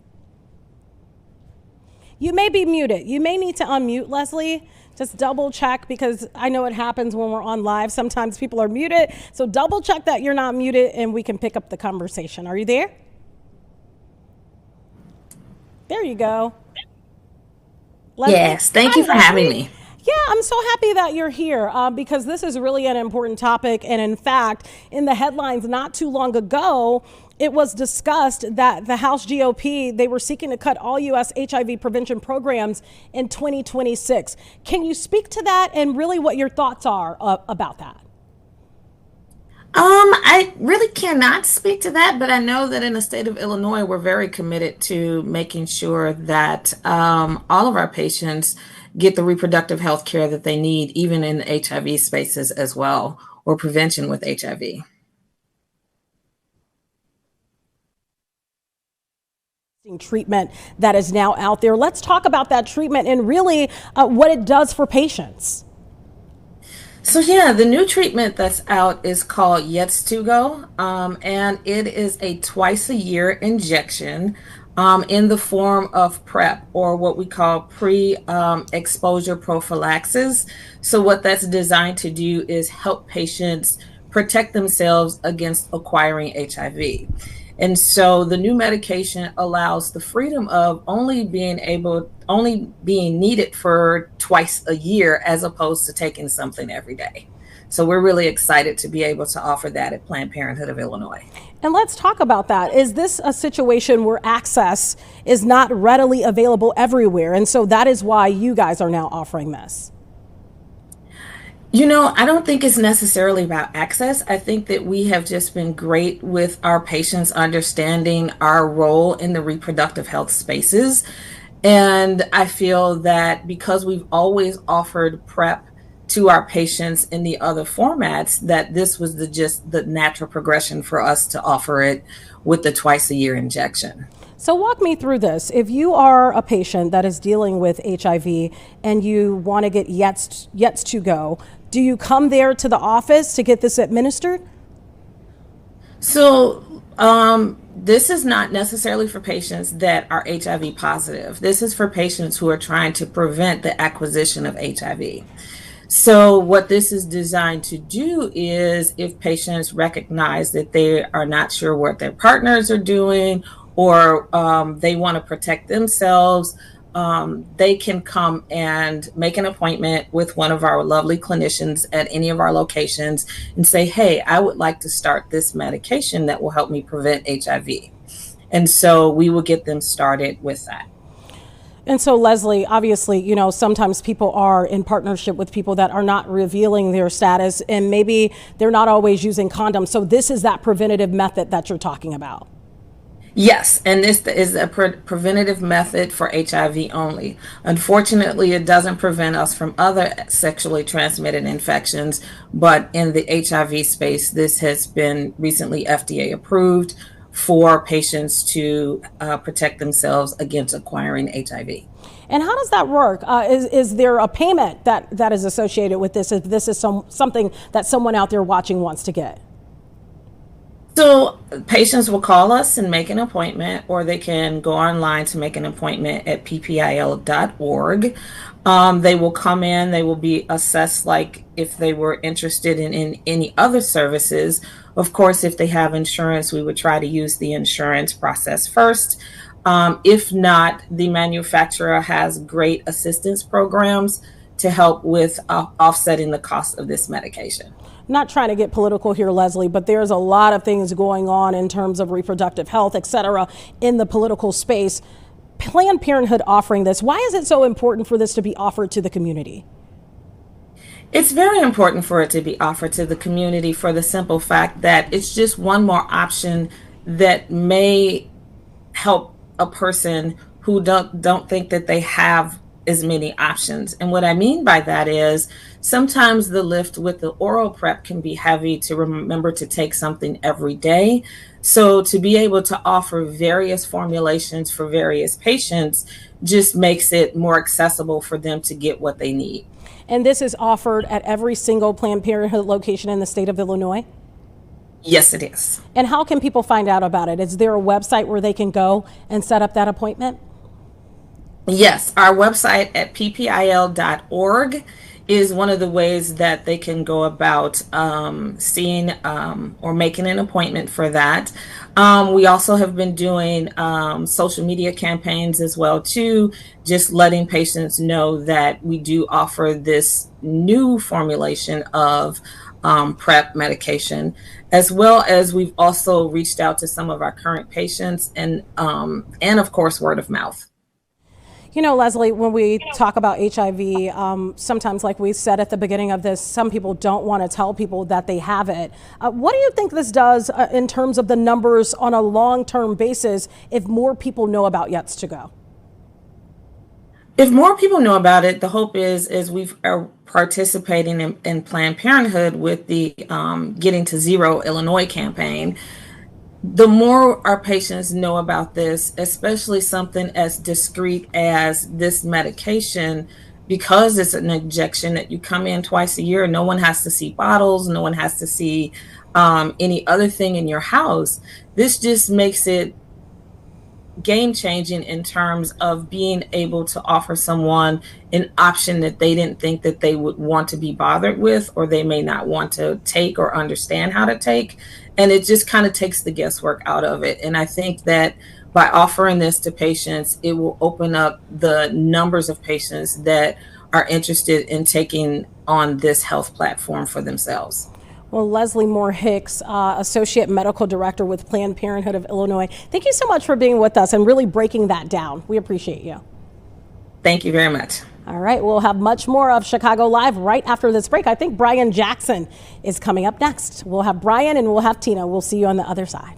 You may be muted. You may need to unmute, Leslie. Just double check, because I know it happens when we're on live. Sometimes people are muted. So double check that you're not muted and we can pick up the conversation. Are you there? There you go. Leslie? Yes, thank you for having me. Yeah, I'm so happy that you're here because this is really an important topic. And in fact, in the headlines not too long ago, it was discussed that the House GOP, they were seeking to cut all U.S. HIV prevention programs in 2026. Can you speak to that and really what your thoughts are about that? I really cannot speak to that, but I know that in the state of Illinois, we're very committed to making sure that all of our patients get the reproductive health care that they need, even in the HIV spaces as well, or prevention with HIV. Treatment that is now out there. Let's talk about that treatment and really what it does for patients. So yeah, the new treatment that's out is called Yeztugo, and it is a twice a year injection in the form of PrEP, or what we call pre-exposure prophylaxis. So what that's designed to do is help patients protect themselves against acquiring HIV. And so the new medication allows the freedom of only being needed for twice a year, as opposed to taking something every day. So we're really excited to be able to offer that at Planned Parenthood of Illinois. And let's talk about that. Is this a situation where access is not readily available everywhere? And so that is why you guys are now offering this. You know, I don't think it's necessarily about access. I think that we have just been great with our patients understanding our role in the reproductive health spaces. And I feel that because we've always offered PrEP to our patients in the other formats, that this was just the natural progression for us to offer it with the twice-a-year injection. So walk me through this. If you are a patient that is dealing with HIV and you want to get Yets to Go, do you come there to the office to get this administered? So this is not necessarily for patients that are HIV positive. This is for patients who are trying to prevent the acquisition of HIV. So what this is designed to do is, if patients recognize that they are not sure what their partners are doing, or they want to protect themselves, they can come and make an appointment with one of our lovely clinicians at any of our locations and say, hey, I would like to start this medication that will help me prevent HIV. And so we will get them started with that. And so, Leslie, obviously, you know, sometimes people are in partnership with people that are not revealing their status, and maybe they're not always using condoms. So this is that preventative method that you're talking about. Yes, and this is a preventative method for HIV only. Unfortunately, it doesn't prevent us from other sexually transmitted infections, but in the HIV space, this has been recently FDA approved for patients to protect themselves against acquiring HIV. And how does that work? Is there a payment that is associated with this if this is something that someone out there watching wants to get? So patients will call us and make an appointment, or they can go online to make an appointment at ppil.org. They will come in, they will be assessed like if they were interested in any other services. Of course, if they have insurance, we would try to use the insurance process first. If not, the manufacturer has great assistance programs to help with offsetting the cost of this medication. Not trying to get political here, Leslie, but there's a lot of things going on in terms of reproductive health, et cetera, in the political space. Planned Parenthood offering this, why is it so important for this to be offered to the community? It's very important for it to be offered to the community for the simple fact that it's just one more option that may help a person who don't think that they have as many options. And what I mean by that is sometimes the lift with the oral PrEP can be heavy to remember to take something every day. So to be able to offer various formulations for various patients just makes it more accessible for them to get what they need. And this is offered at every single Planned Parenthood location in the state of Illinois? Yes, it is. And how can people find out about it? Is there a website where they can go and set up that appointment? Yes, our website at ppil.org is one of the ways that they can go about seeing or making an appointment for that. We also have been doing social media campaigns as well too, just letting patients know that we do offer this new formulation of PrEP medication, as well as we've also reached out to some of our current patients and of course word of mouth. You know, Leslie, when we talk about HIV, sometimes, like we said at the beginning of this, some people don't want to tell people that they have it. What do you think this does in terms of the numbers on a long-term basis if more people know about Yets to Go? If more people know about it, the hope is we are participating in Planned Parenthood with the Getting to Zero Illinois campaign. The more our patients know about this, especially something as discreet as this medication, because it's an injection that you come in twice a year, no one has to see bottles, no one has to see any other thing in your house. This just makes it game changing in terms of being able to offer someone an option that they didn't think that they would want to be bothered with, or they may not want to take or understand how to take. And it just kind of takes the guesswork out of it. And I think that by offering this to patients, it will open up the numbers of patients that are interested in taking on this health platform for themselves. Well, Leslie Moore Hicks, Associate Medical Director with Planned Parenthood of Illinois, thank you so much for being with us and really breaking that down. We appreciate you. Thank you very much. All right, we'll have much more of Chicago Live right after this break. I think Brian Jackson is coming up next. We'll have Brian and we'll have Tina. We'll see you on the other side.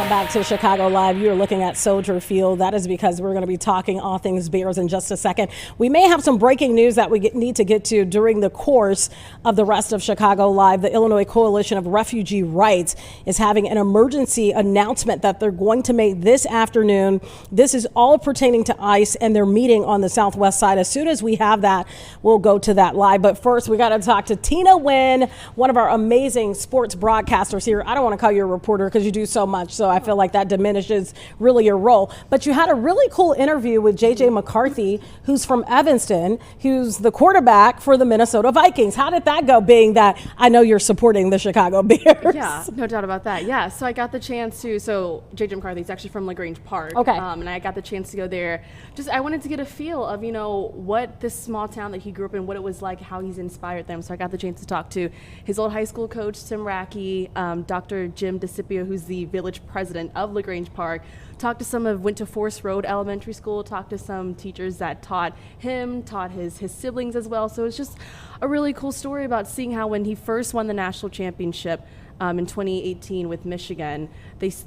Back to Chicago Live. You're looking at Soldier Field. That is because we're going to be talking all things Bears in just a second. We may have some breaking news that we need to get to during the course of the rest of Chicago Live. The Illinois Coalition of Refugee Rights is having an emergency announcement that they're going to make this afternoon. This is all pertaining to ICE and their meeting on the southwest side. As soon as we have that, we'll go to that live. But first, we got to talk to Tina Nguyen, one of our amazing sports broadcasters here. I don't want to call you a reporter because you do so much, so I feel like that diminishes really your role. But you had a really cool interview with J.J. McCarthy, who's from Evston, who's the quarterback for the Minnesota Vikings. How did that go, being that I know you're supporting the Chicago Bears? Yeah, no doubt about that. Yeah, so I got the chance to, so J.J. McCarthy's actually from LaGrange Park. Okay. And I got the chance to go there. Just, I wanted to get a feel of, you know, what this small town that he grew up in, what it was like, how he's inspired them. So I got the chance to talk to his old high school coach, Tim Rackey, Dr. Jim DeCipio, who's the village president of LaGrange Park, talked to went to Forest Road Elementary School, talked to some teachers that taught him, taught his siblings as well. So it's just a really cool story about seeing how when he first won the national championship in 2018 with Michigan,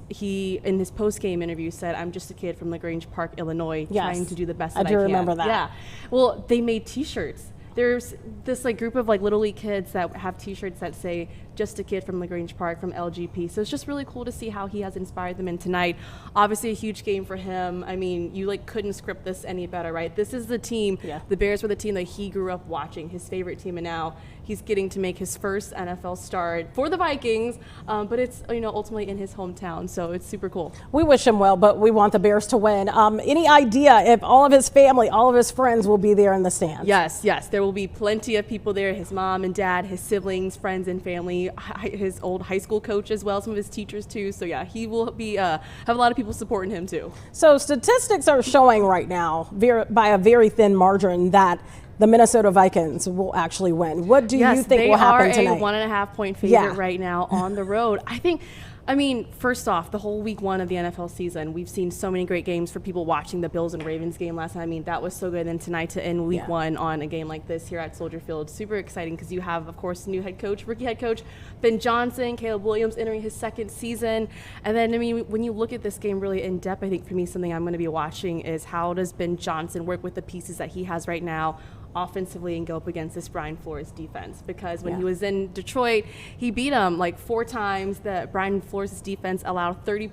he in his post-game interview said, "I'm just a kid from LaGrange Park, Illinois, trying to do the best that I can." I do remember that. Yeah. Well, they made T-shirts. There's this group of little league kids that have T-shirts that say "Just a Kid from LaGrange Park" from LGP. So it's just really cool to see how he has inspired them. And tonight, obviously a huge game for him. I mean, you couldn't script this any better, right? This is the team. Yeah. The Bears were the team that he grew up watching, his favorite team, and now he's getting to make his first NFL start for the Vikings. But it's ultimately in his hometown, so it's super cool. We wish him well, but we want the Bears to win. Any idea if all of his family, all of his friends will be there in the stands? Yes. There will be plenty of people there. His mom and dad, his siblings, friends and family, his old high school coach as well, some of his teachers too. So yeah, he will be have a lot of people supporting him too. So statistics are showing right now by a very thin margin that the Minnesota Vikings will actually win. What do you think will happen tonight? Yes, they are a 1.5 point favorite right now on the road. I think I mean, first off, the whole week 1 of the NFL season, we've seen so many great games for people watching the Bills and Ravens game last night. I mean, that was so good. And tonight to end week 1 on a game like this here at Soldier Field, super exciting because you have, of course, new head coach, rookie head coach, Ben Johnson, Caleb Williams entering his 2nd season. And then, I mean, when you look at this game really in depth, I think for me, something I'm going to be watching is how does Ben Johnson work with the pieces that he has right now offensively and go up against this Brian Flores defense, because when he was in Detroit, he beat them like 4 times. That Brian Flores' defense allowed 30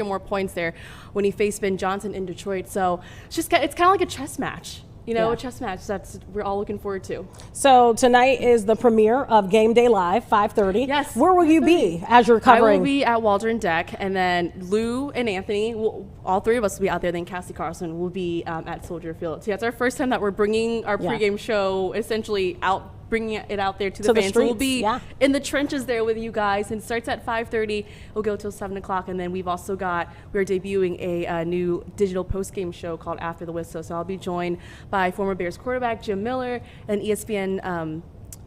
or more points there when he faced Ben Johnson in Detroit. So it's kind of like a chess match. A chess match that's we're all looking forward to. So tonight is the premiere of Game Day Live, 5:30. Yes. Where will you be as you're covering? I will be at Waldron Deck, and then Lou and Anthony, all 3 of us will be out there. Then Cassie Carlson will be at Soldier Field. So yeah, it's our first time that we're bringing our pregame show essentially out. Bringing it out there to the fans. So we'll be in the trenches there with you guys, and it starts at 5:30. We'll go till 7 o'clock, and then we're debuting a new digital post-game show called After the Whistle. So I'll be joined by former Bears quarterback Jim Miller and ESPN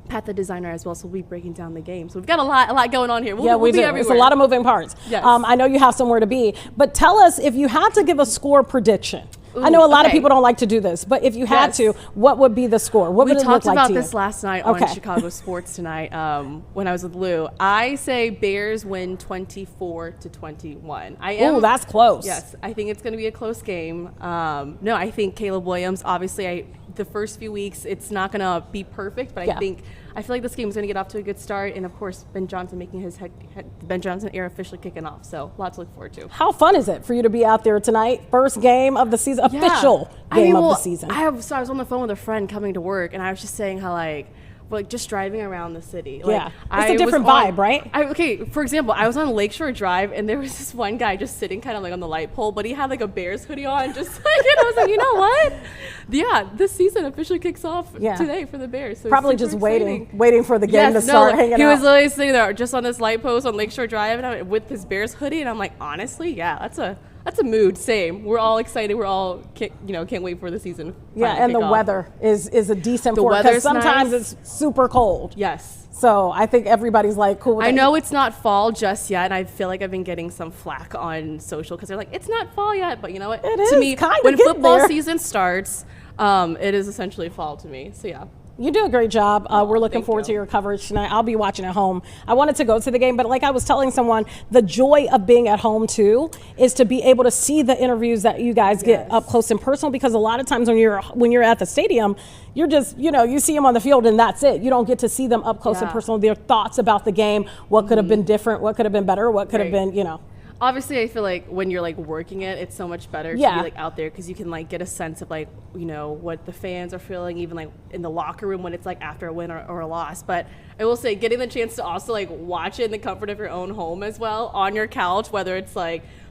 Pat the designer as well. So we'll be breaking down the game. So we've got a lot going on here. We'll we be do. everywhere. It's a lot of moving parts. Yes. I know you have somewhere to be, but tell us if you had to give a score prediction. I know a lot of people don't like to do this, but if you had to, what would be the score? What would it look like to you? We talked about this last night on Chicago Sports Tonight when I was with Lou. I say Bears win 24-21. Oh, that's close. Yes, I think it's going to be a close game. I think Caleb Williams, obviously, the first few weeks, it's not going to be perfect, but I feel like this game is going to get off to a good start, and of course, Ben Johnson making his Ben Johnson era officially kicking off. So, a lot to look forward to. How fun is it for you to be out there tonight? First game of the season, official game of the season. I was on the phone with a friend coming to work, and I was just saying how just driving around the city. It's a different vibe, right? For example, I was on Lakeshore Drive, and there was this one guy just sitting kind of on the light pole, but he had a Bears hoodie on, just and I was like, you know what? Yeah, this season officially kicks off today for the Bears. So probably just waiting for the game to start hanging out. He was literally sitting there just on this light post on Lakeshore Drive and with his Bears hoodie, and I'm like, honestly, that's a mood. Same. We're all excited. We're all can't wait for the season. Yeah, and the weather is a decent for it, because sometimes it's super cold. Yes. So I think everybody's cool with it. I know it's not fall just yet, and I feel like I've been getting some flack on social because they're like, it's not fall yet, but you know what? It is to me, kind of when football season starts, it is essentially fall to me. So yeah. You do a great job. We're looking forward to your coverage tonight. I'll be watching at home. I wanted to go to the game, but like I was telling someone, the joy of being at home too is to be able to see the interviews that you guys get up close and personal, because a lot of times when you're at the stadium, you're just, you see them on the field and that's it. You don't get to see them up close and personal, their thoughts about the game, what could have been different, what could have been better, what could have been, Obviously, I feel like when you're working it, it's so much better to be out there, because you can get a sense of what the fans are feeling, even in the locker room when it's after a win or a loss. But I will say, getting the chance to also watch it in the comfort of your own home as well on your couch, whether it's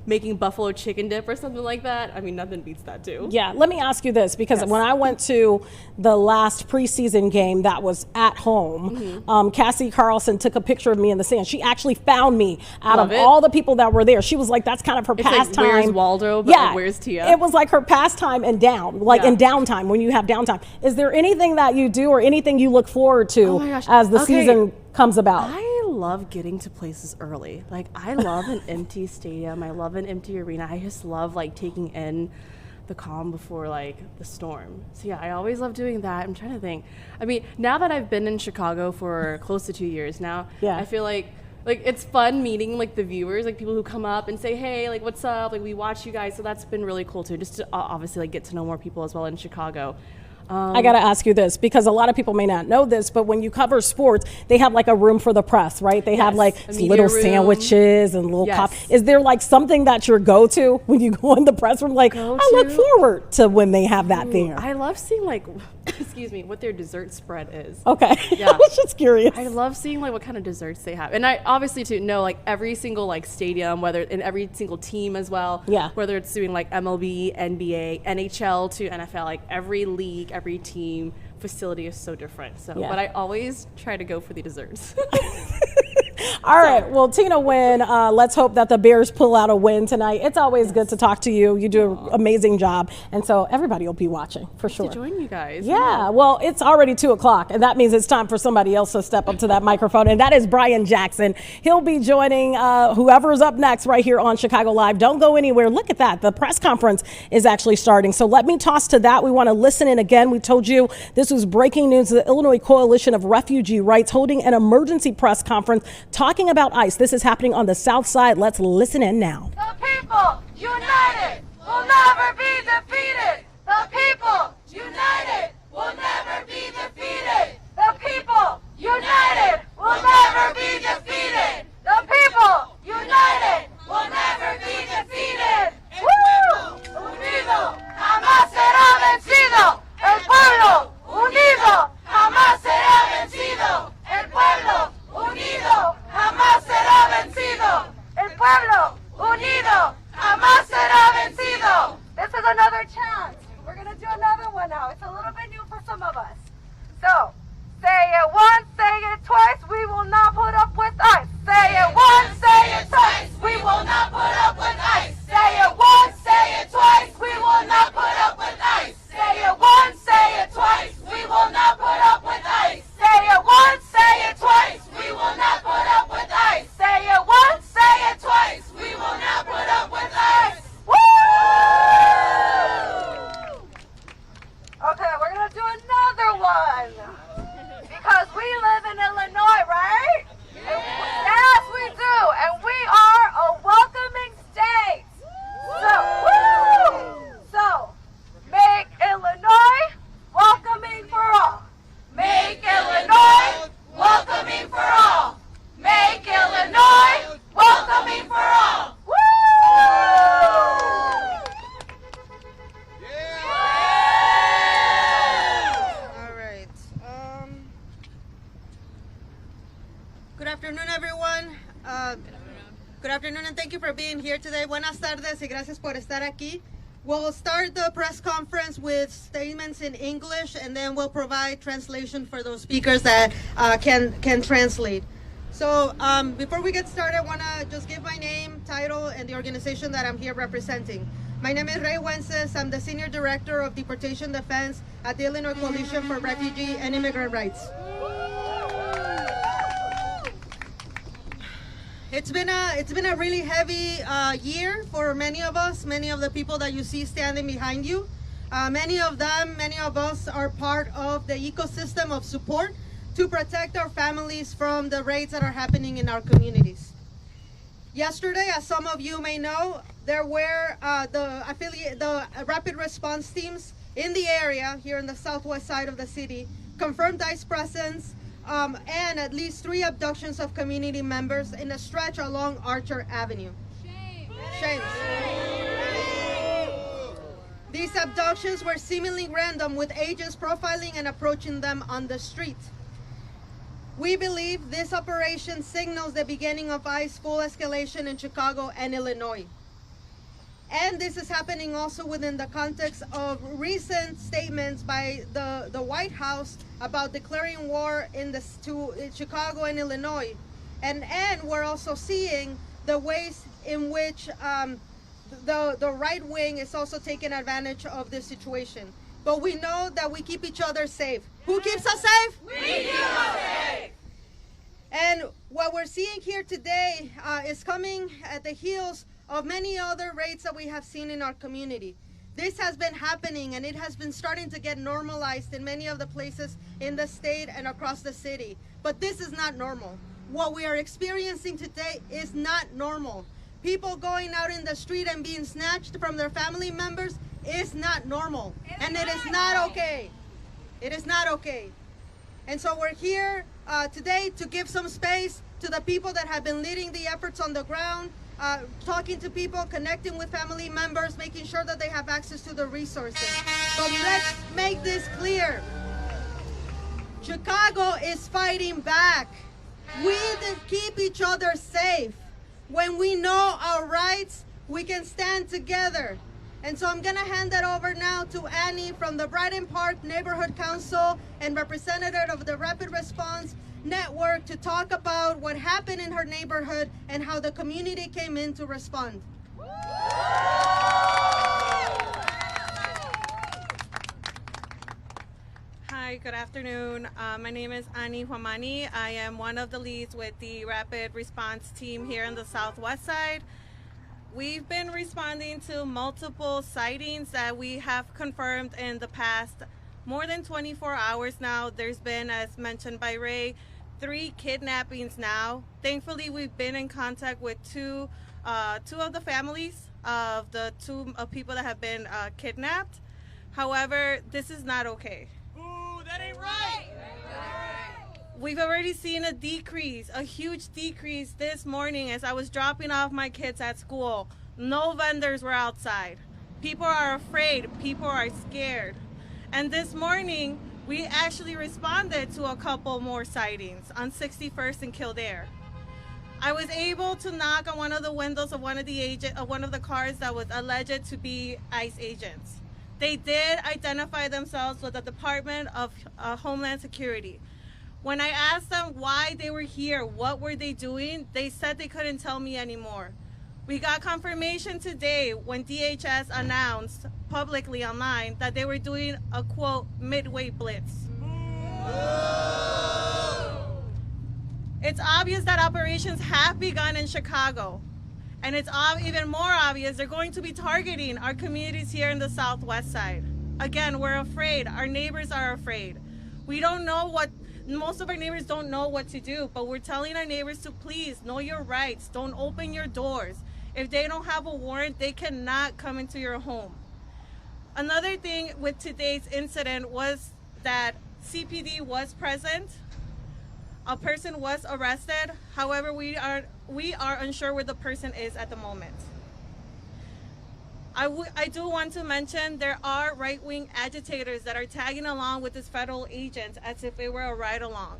making buffalo chicken dip or something like that. I mean, nothing beats that too. Yeah, let me ask you this, because when I went to the last preseason game that was at home, Cassie Carlson took a picture of me in the stands. She actually found me out of all the people that were there. She was like, that's kind of her pastime. Where's Waldo, but where's Tia? It was her pastime and in downtime, when you have downtime. Is there anything that you do or anything you look forward to as the season comes about? I love getting to places early. I love an empty stadium. I love an empty arena. I just love taking in the calm before the storm. So yeah, I always love doing that. I'm trying to think. I mean, now that I've been in Chicago for close to 2 years now, I feel like it's fun meeting the viewers, people who come up and say, hey, what's up? We watch you guys. So that's been really cool too, just to obviously get to know more people as well in Chicago. I got to ask you this, because a lot of people may not know this, but when you cover sports, they have a room for the press, right? They have little sandwiches and little coffee. Is there something that your go-to when you go in the press room? I look forward to when they have that there. I love seeing excuse me, what their dessert spread is. Okay. Yeah. I was just curious. I love seeing what kind of desserts they have. And I obviously to know every single stadium, whether in every single team as well. Yeah. Whether it's doing MLB, NBA, NHL to NFL, every league, every team facility is so different. So but I always try to go for the desserts. All right. Well, Tina Wynn, let's hope that the Bears pull out a win tonight. It's always good to talk to you. You do an amazing job. And so everybody will be watching for sure. To join you guys. Yeah. Well, it's already 2 o'clock, and that means it's time for somebody else to step up to that microphone. And that is Brian Jackson. He'll be joining whoever's up next right here on Chicago Live. Don't go anywhere. Look at that. The press conference is actually starting. So let me toss to that. We want to listen in again. We told you this was breaking news. The Illinois Coalition of Refugee Rights holding an emergency press conference talking about ICE. This is happening on the South Side. Let's listen in now. The people united will never be defeated. The people united will never be defeated. The people united will never be defeated. The people united will never be defeated. ¡Woo! Unido jamás será vencido. El pueblo unido jamás será vencido. El pueblo unido jamás será vencido. El pueblo unido jamás será vencido. This is another chant. We're going to do another one now. It's a little bit new for some of us. So, say it once, say it twice, we will not put up with ICE. Say it once, say it twice, we will not put up with ICE. Say it once, say it twice, we will not put up with ICE. Say it once, say it twice, we will not put up with ICE. Say it once, say it twice, we will not put up with ICE. Say it once, say it twice, we will not put up with ICE. Woo! Okay, we're gonna do another one. Because we live in Illinois, right? Yes, we do. And we are a welcoming state. So, make Illinois welcoming for all. Make Illinois welcoming for all. Make Illinois welcoming for all. Woo! All right. Good afternoon, everyone. Good afternoon, and thank you for being here today. Buenas tardes y gracias por estar aquí. We'll start the press conference with statements in English, and then we'll provide translation for those speakers that can translate. So before we get started, I want to just give my name, title, and the organization that I'm here representing. My name is Ray Wences. I'm the Senior Director of Deportation Defense at the Illinois Coalition for Refugee and Immigrant Rights. It's been a really heavy year for many of us, many of the people that you see standing behind you. Many of us are part of the ecosystem of support to protect our families from the raids that are happening in our communities. Yesterday, as some of you may know, there were the rapid response teams in the area here in the southwest side of the city confirmed ICE presence and at least 3 abductions of community members in a stretch along Archer Avenue. Shame. These abductions were seemingly random, with agents profiling and approaching them on the street. We believe this operation signals the beginning of ICE full escalation in Chicago and Illinois. And this is happening also within the context of recent statements by the White House about declaring war in Chicago and Illinois. And we're also seeing the ways in which the right wing is also taking advantage of this situation. But we know that we keep each other safe. Who keeps us safe? We keep us safe. And what we're seeing here today is coming at the heels of many other raids that we have seen in our community. This has been happening, and it has been starting to get normalized in many of the places in the state and across the city. But this is not normal. What we are experiencing today is not normal. People going out in the street and being snatched from their family members is not normal. And it is not okay. It is not okay. And so we're here today to give some space to the people that have been leading the efforts on the ground, talking to people, connecting with family members, making sure that they have access to the resources. But let's make this clear. Chicago is fighting back. We keep each other safe. When we know our rights, we can stand together. And so I'm going to hand that over now to Annie from the Brighton Park Neighborhood Council and representative of the Rapid Response network to talk about what happened in her neighborhood and how the community came in to respond. Hi, good afternoon. My name is Ani Huamani. I am one of the leads with the rapid response team here on the Southwest side. We've been responding to multiple sightings that we have confirmed in the past more than 24 hours now. There's been, as mentioned by Ray, 3 kidnappings now. Thankfully, we've been in contact with two of the families of the 2 people that have been kidnapped. However, this is not okay. That ain't right! We've already seen a decrease, a huge decrease this morning as I was dropping off my kids at school. No vendors were outside. People are afraid. People are scared. And this morning, we actually responded to a couple more sightings on 61st and Kildare. I was able to knock on one of the windows of one of the cars that was alleged to be ICE agents. They did identify themselves with the Department of Homeland Security. When I asked them why they were here, what were they doing, they said they couldn't tell me anymore. We got confirmation today when DHS announced publicly online that they were doing a, quote, midway blitz. It's obvious that operations have begun in Chicago. And it's even more obvious they're going to be targeting our communities here in the Southwest side. Again, we're afraid. Our neighbors are afraid. We don't know most of our neighbors don't know what to do, but we're telling our neighbors to please know your rights. Don't open your doors. If they don't have a warrant, they cannot come into your home. Another thing with today's incident was that CPD was present. A person was arrested. However, we are unsure where the person is at the moment. I do want to mention there are right-wing agitators that are tagging along with this federal agent as if it were a ride-along.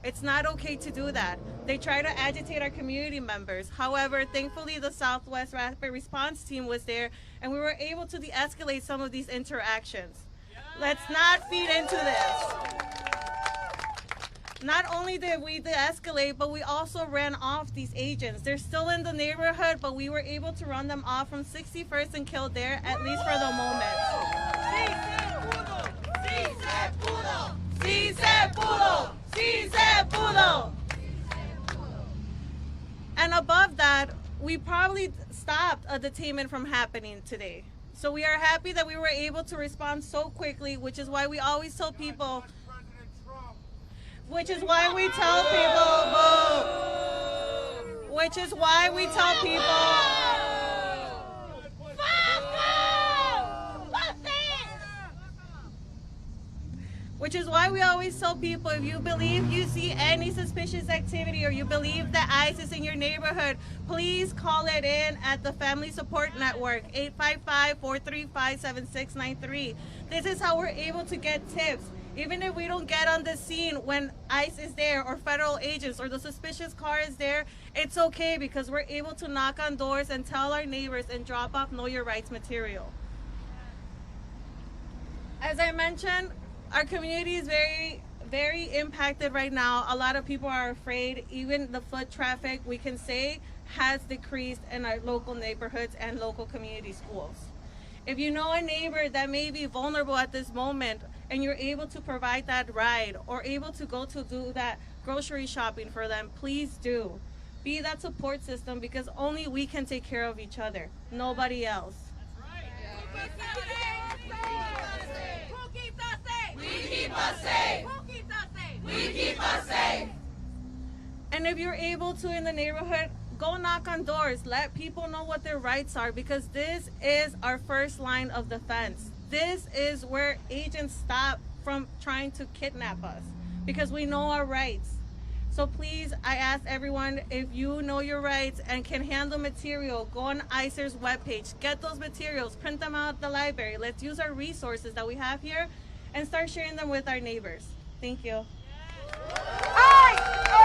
It's not okay to do that. They try to agitate our community members. However, thankfully the Southwest Rapid Response Team was there and we were able to de-escalate some of these interactions. Let's not feed into this. Not only did we de-escalate, but we also ran off these agents. They're still in the neighborhood, but we were able to run them off from 61st and Kildare, at least for the moment. Sí se pudo! Sí se pudo! And above that, we probably stopped a detainment from happening today. So we are happy that we were able to respond so quickly, which is why we always tell people, which is why we tell we always tell people, if you believe you see any suspicious activity or you believe that ICE is in your neighborhood, please call it in at the Family Support Network, 855-435-7693. This is how we're able to get tips. Even if we don't get on the scene when ICE is there or federal agents or the suspicious car is there, it's okay because we're able to knock on doors and tell our neighbors and drop off Know Your Rights material. As I mentioned, our community is very, very impacted right now. A lot of people are afraid. Even the foot traffic, we can say, has decreased in our local neighborhoods and local community schools. If you know a neighbor that may be vulnerable at this moment and you're able to provide that ride or able to go to do that grocery shopping for them, please do. Be that support system because only we can take care of each other, nobody else. Who keeps us safe? We keep us safe. Who keeps us safe? We keep us safe. And if you're able to in the neighborhood, go knock on doors. Let people know what their rights are because this is our first line of defense. This is where agents stop from trying to kidnap us because we know our rights. So please, I ask everyone, if you know your rights and can handle material, go on ICER's webpage, get those materials, print them out at the library. Let's use our resources that we have here and start sharing them with our neighbors. Thank you. ¡Ay!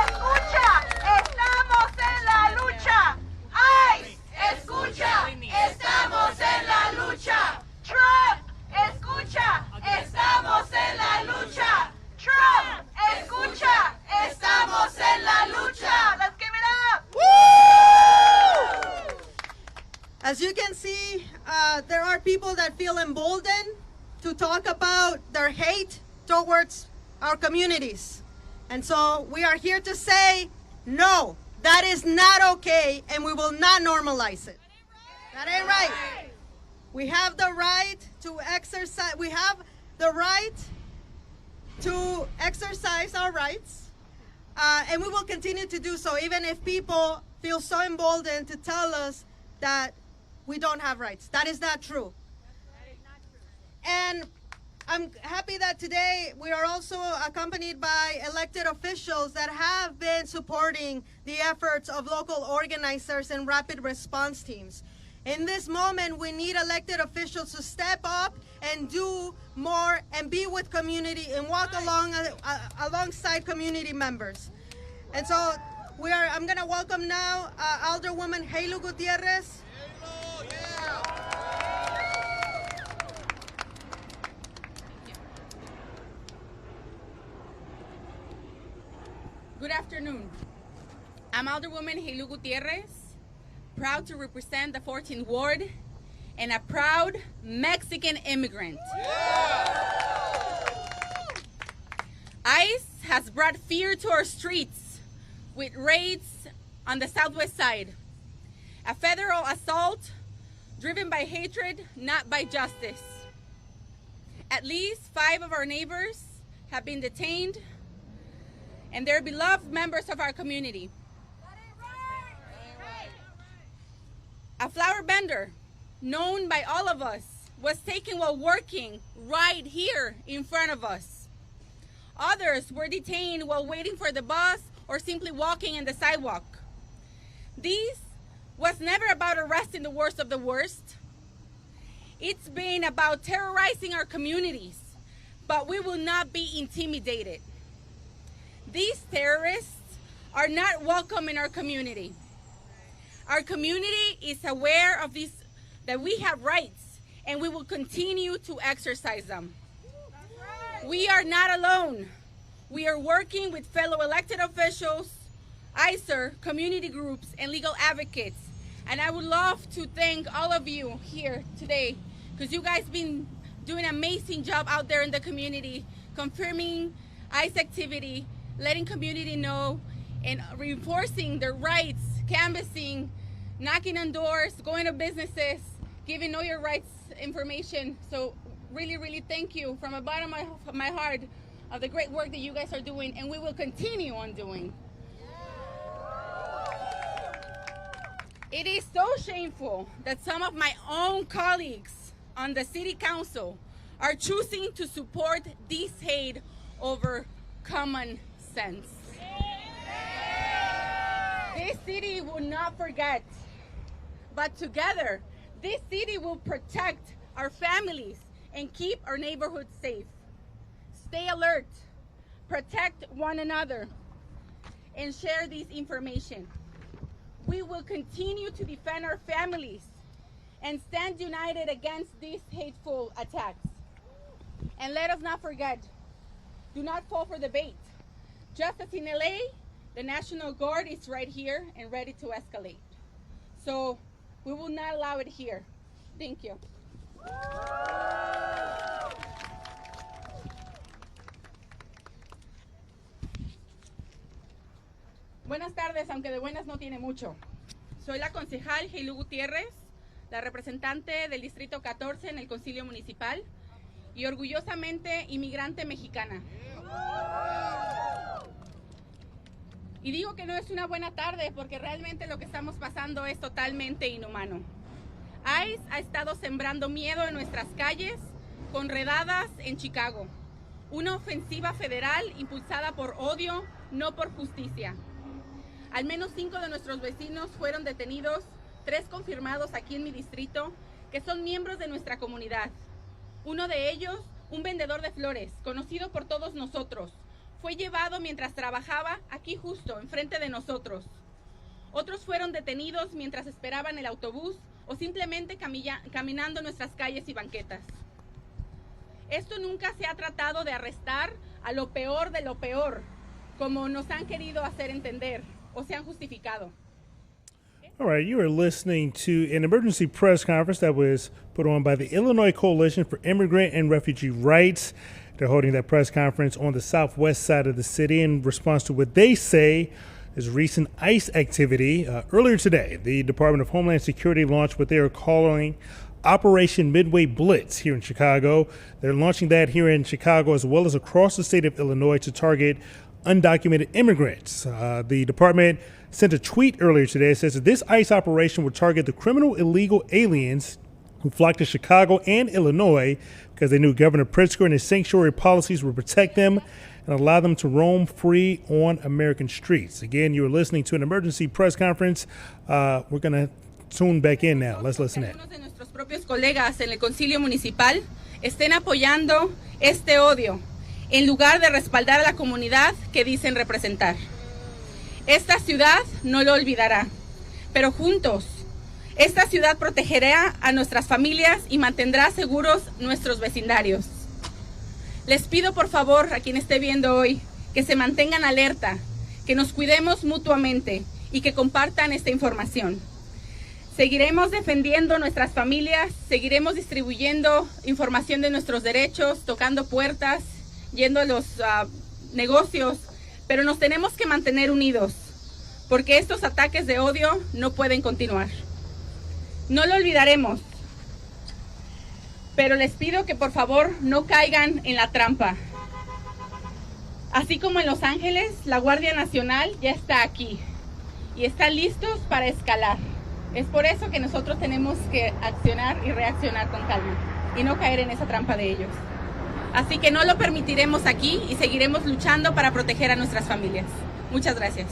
¡Escucha! ¡Estamos en la lucha! ¡Ay! ¡Escucha! ¡Estamos en la lucha! ¡Trump! ¡Escucha! ¡Estamos en la lucha! ¡Trump! ¡Escucha! ¡Estamos As you can see, there are people that feel emboldened to talk about their hate towards our communities. And so we are here to say, no, that is not okay, and we will not normalize it. That ain't right. We have the right to exercise, our rights, and we will continue to do so, even if people feel so emboldened to tell us that we don't have rights. That is not true. And I'm happy that today we are also accompanied by elected officials that have been supporting the efforts of local organizers and rapid response teams. In this moment, we need elected officials to step up and do more and be with community and walk alongside community members. And so I'm going to welcome now Alderwoman Heilu Gutierrez. Good afternoon. I'm Alderwoman Heilu Gutierrez, proud to represent the 14th Ward and a proud Mexican immigrant. ICE has brought fear to our streets with raids on the southwest side. A federal assault driven by hatred, not by justice. At least 5 of our neighbors have been detained, and they're beloved members of our community. A flower vendor, known by all of us, was taken while working right here in front of us. Others were detained while waiting for the bus or simply walking in the sidewalk. This was never about arresting the worst of the worst. It's been about terrorizing our communities, but we will not be intimidated. These terrorists are not welcome in our community. Our community is aware of this, that we have rights, and we will continue to exercise them. We are not alone. We are working with fellow elected officials, ICER, community groups, and legal advocates. And I would love to thank all of you here today, because you guys been doing an amazing job out there in the community, confirming ICE activity, letting community know, and reinforcing their rights, canvassing, knocking on doors, going to businesses, giving all your rights information. So really, really thank you from the bottom of my heart of the great work that you guys are doing, and we will continue on doing. It is so shameful that some of my own colleagues on the city council are choosing to support this hate over common sense. This city will not forget, but together, this city will protect our families and keep our neighborhoods safe. Stay alert, protect one another, and share this information. We will continue to defend our families and stand united against these hateful attacks. And let us not forget, do not fall for the bait. Just as in LA, the National Guard is right here and ready to escalate. So we will not allow it here. Thank you. Buenas tardes, aunque de buenas no tiene mucho. Soy la concejal Heilu Gutierrez, la representante del Distrito 14 en el Concilio Municipal y orgullosamente inmigrante mexicana. Y digo que no es una buena tarde porque realmente lo que estamos pasando es totalmente inhumano. ICE ha estado sembrando miedo en nuestras calles con redadas en Chicago. Una ofensiva federal impulsada por odio, no por justicia. Al menos 5 de nuestros vecinos fueron detenidos, 3 confirmados aquí en mi distrito, que son miembros de nuestra comunidad. Uno de ellos, un vendedor de flores, conocido por todos nosotros, fue llevado mientras trabajaba aquí justo, enfrente de nosotros. Otros fueron detenidos mientras esperaban el autobús o simplemente caminando nuestras calles y banquetas. Esto nunca se ha tratado de arrestar a lo peor de lo peor, como nos han querido hacer entender o se han justificado. All right, you are listening to an emergency press conference that was put on by the Illinois Coalition for Immigrant and Refugee Rights. They're holding that press conference on the southwest side of the city in response to what they say is recent ICE activity. Earlier today, the Department of Homeland Security launched what they are calling Operation Midway Blitz here in Chicago. They're launching that here in Chicago as well as across the state of Illinois to target undocumented immigrants. The department sent a tweet earlier today that says that this ICE operation will target the criminal illegal aliens who flocked to Chicago and Illinois because they knew Governor Pritzker and his sanctuary policies would protect them and allow them to roam free on American streets. Again, you're listening to an emergency press conference. We're going to tune back in now. Let's listen in. De nuestros propios colegas en el concilio municipal estén apoyando este odio en lugar de respaldar a la comunidad que dicen representar. Esta ciudad no lo olvidará, pero juntos, esta ciudad protegerá a nuestras familias y mantendrá seguros nuestros vecindarios. Les pido por favor a quien esté viendo hoy que se mantengan alerta, que nos cuidemos mutuamente y que compartan esta información. Seguiremos defendiendo nuestras familias, seguiremos distribuyendo información de nuestros derechos, tocando puertas, yendo a los negocios, pero nos tenemos que mantener unidos, porque estos ataques de odio no pueden continuar. No lo olvidaremos, pero les pido que por favor no caigan en la trampa. Así como en Los Ángeles, la Guardia Nacional ya está aquí y están listos para escalar. Es por eso que nosotros tenemos que accionar y reaccionar con calma y no caer en esa trampa de ellos. Así que no lo permitiremos aquí y seguiremos luchando para proteger a nuestras familias. Muchas gracias.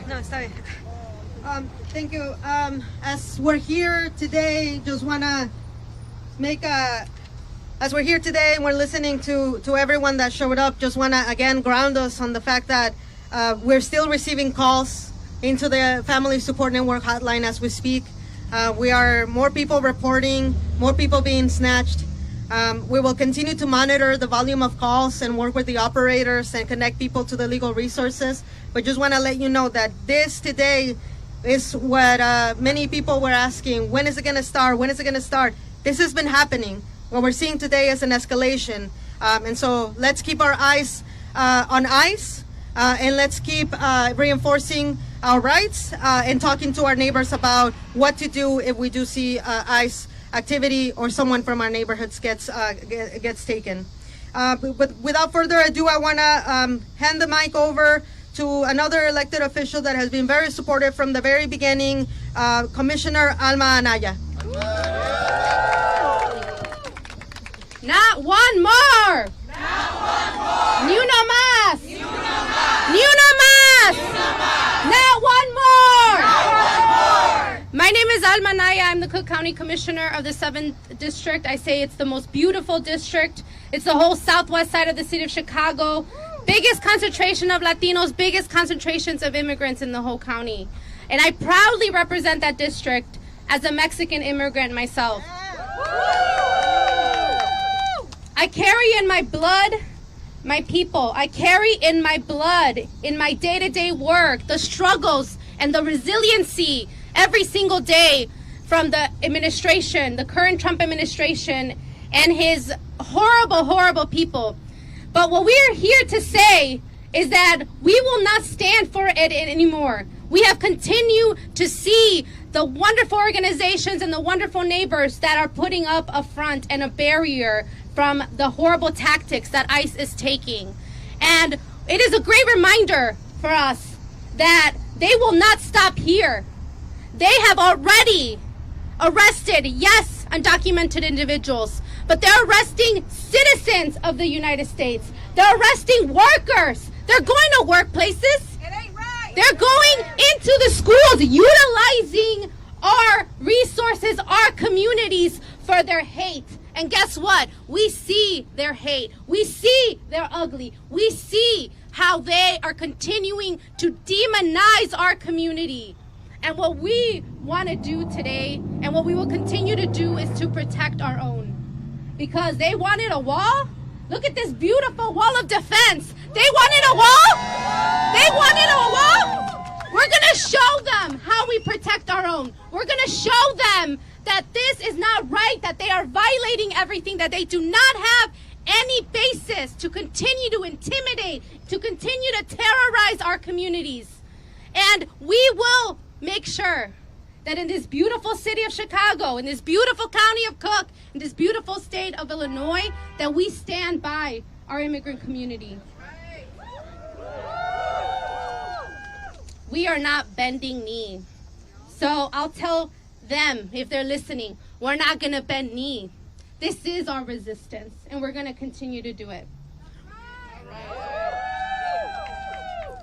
No, está bien. Thank you. As we're here today, just want to make as we're here today and we're listening to everyone that showed up, just want to again ground us on the fact that we're still receiving calls into the Family Support Network hotline as we speak. We are more people reporting, more people being snatched. We will continue to monitor the volume of calls and work with the operators and connect people to the legal resources. But just want to let you know that this today is what many people were asking. When is it going to start? When is it going to start? This has been happening. What we're seeing today is an escalation. And so let's keep our eyes on ICE and let's keep reinforcing our rights and talking to our neighbors about what to do if we do see ICE activity or someone from our neighborhoods gets taken. But without further ado, I want to hand the mic over to another elected official that has been very supportive from the very beginning, Commissioner Alma Anaya. Not one more! Not one more! Ni una más! Ni una más! Ni una más! Ni una más! Not one more! Not one more! My name is Alma Naya. I'm the Cook County Commissioner of the 7th District. I say it's the most beautiful district. It's the whole southwest side of the city of Chicago. Biggest concentration of Latinos, biggest concentrations of immigrants in the whole county. And I proudly represent that district as a Mexican immigrant myself. I carry in my blood my people. I carry in my blood, in my day-to-day work, the struggles and the resiliency every single day from the administration, the current Trump administration, and his horrible, horrible people. But what we are here to say is that we will not stand for it anymore. We have continued to see the wonderful organizations and the wonderful neighbors that are putting up a front and a barrier from the horrible tactics that ICE is taking. And it is a great reminder for us that they will not stop here. They have already arrested, yes, undocumented individuals, but they're arresting citizens of the United States. They're arresting workers. They're going to workplaces. It ain't right. They're going into the schools, utilizing our resources, our communities for their hate. And guess what? We see their hate. We see their ugly. We see how they are continuing to demonize our community. And what we want to do today and what we will continue to do is to protect our own. Because they wanted a wall. Look at this beautiful wall of defense They wanted a wall? They wanted a wall? We're going to show them how we protect our own. We're going to show them that this is not right, that they are violating everything, that they do not have any basis to continue to intimidate, to continue to terrorize our communities. And we will make sure that in this beautiful city of Chicago, in this beautiful county of Cook, in this beautiful state of Illinois, that we stand by our immigrant community. We are not bending knee. So I'll tell them, if they're listening, we're not going to bend knee. This is our resistance, and we're going to continue to do it.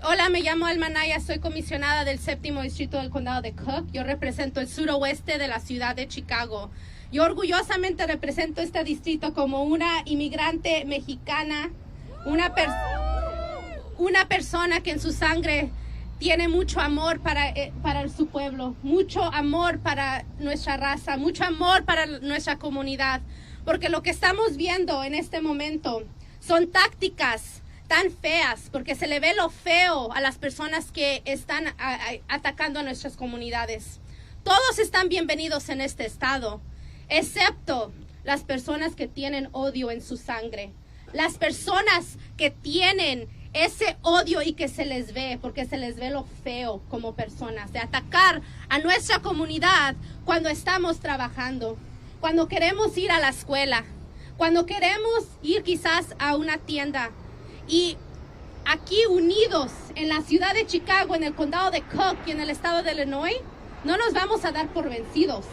Hola, me llamo Alma Naya, soy comisionada del 7º Distrito del Condado de Cook. Yo represento el suroeste de la ciudad de Chicago. Yo orgullosamente represento este distrito como una inmigrante mexicana, una persona que en su sangre tiene mucho amor para su pueblo, mucho amor para nuestra raza, mucho amor para nuestra comunidad. Porque lo que estamos viendo en este momento son tácticas tan feas, porque se le ve lo feo a las personas que están atacando a nuestras comunidades. Todos están bienvenidos en este estado, excepto las personas que tienen odio en su sangre. Las personas que tienen ese odio y que se les ve, porque se les ve lo feo como personas, de atacar a nuestra comunidad cuando estamos trabajando, cuando queremos ir a la escuela, cuando queremos ir quizás a una tienda. Y aquí unidos en la ciudad de Chicago, en el condado de Cook y en el estado de Illinois, no nos vamos a dar por vencidos.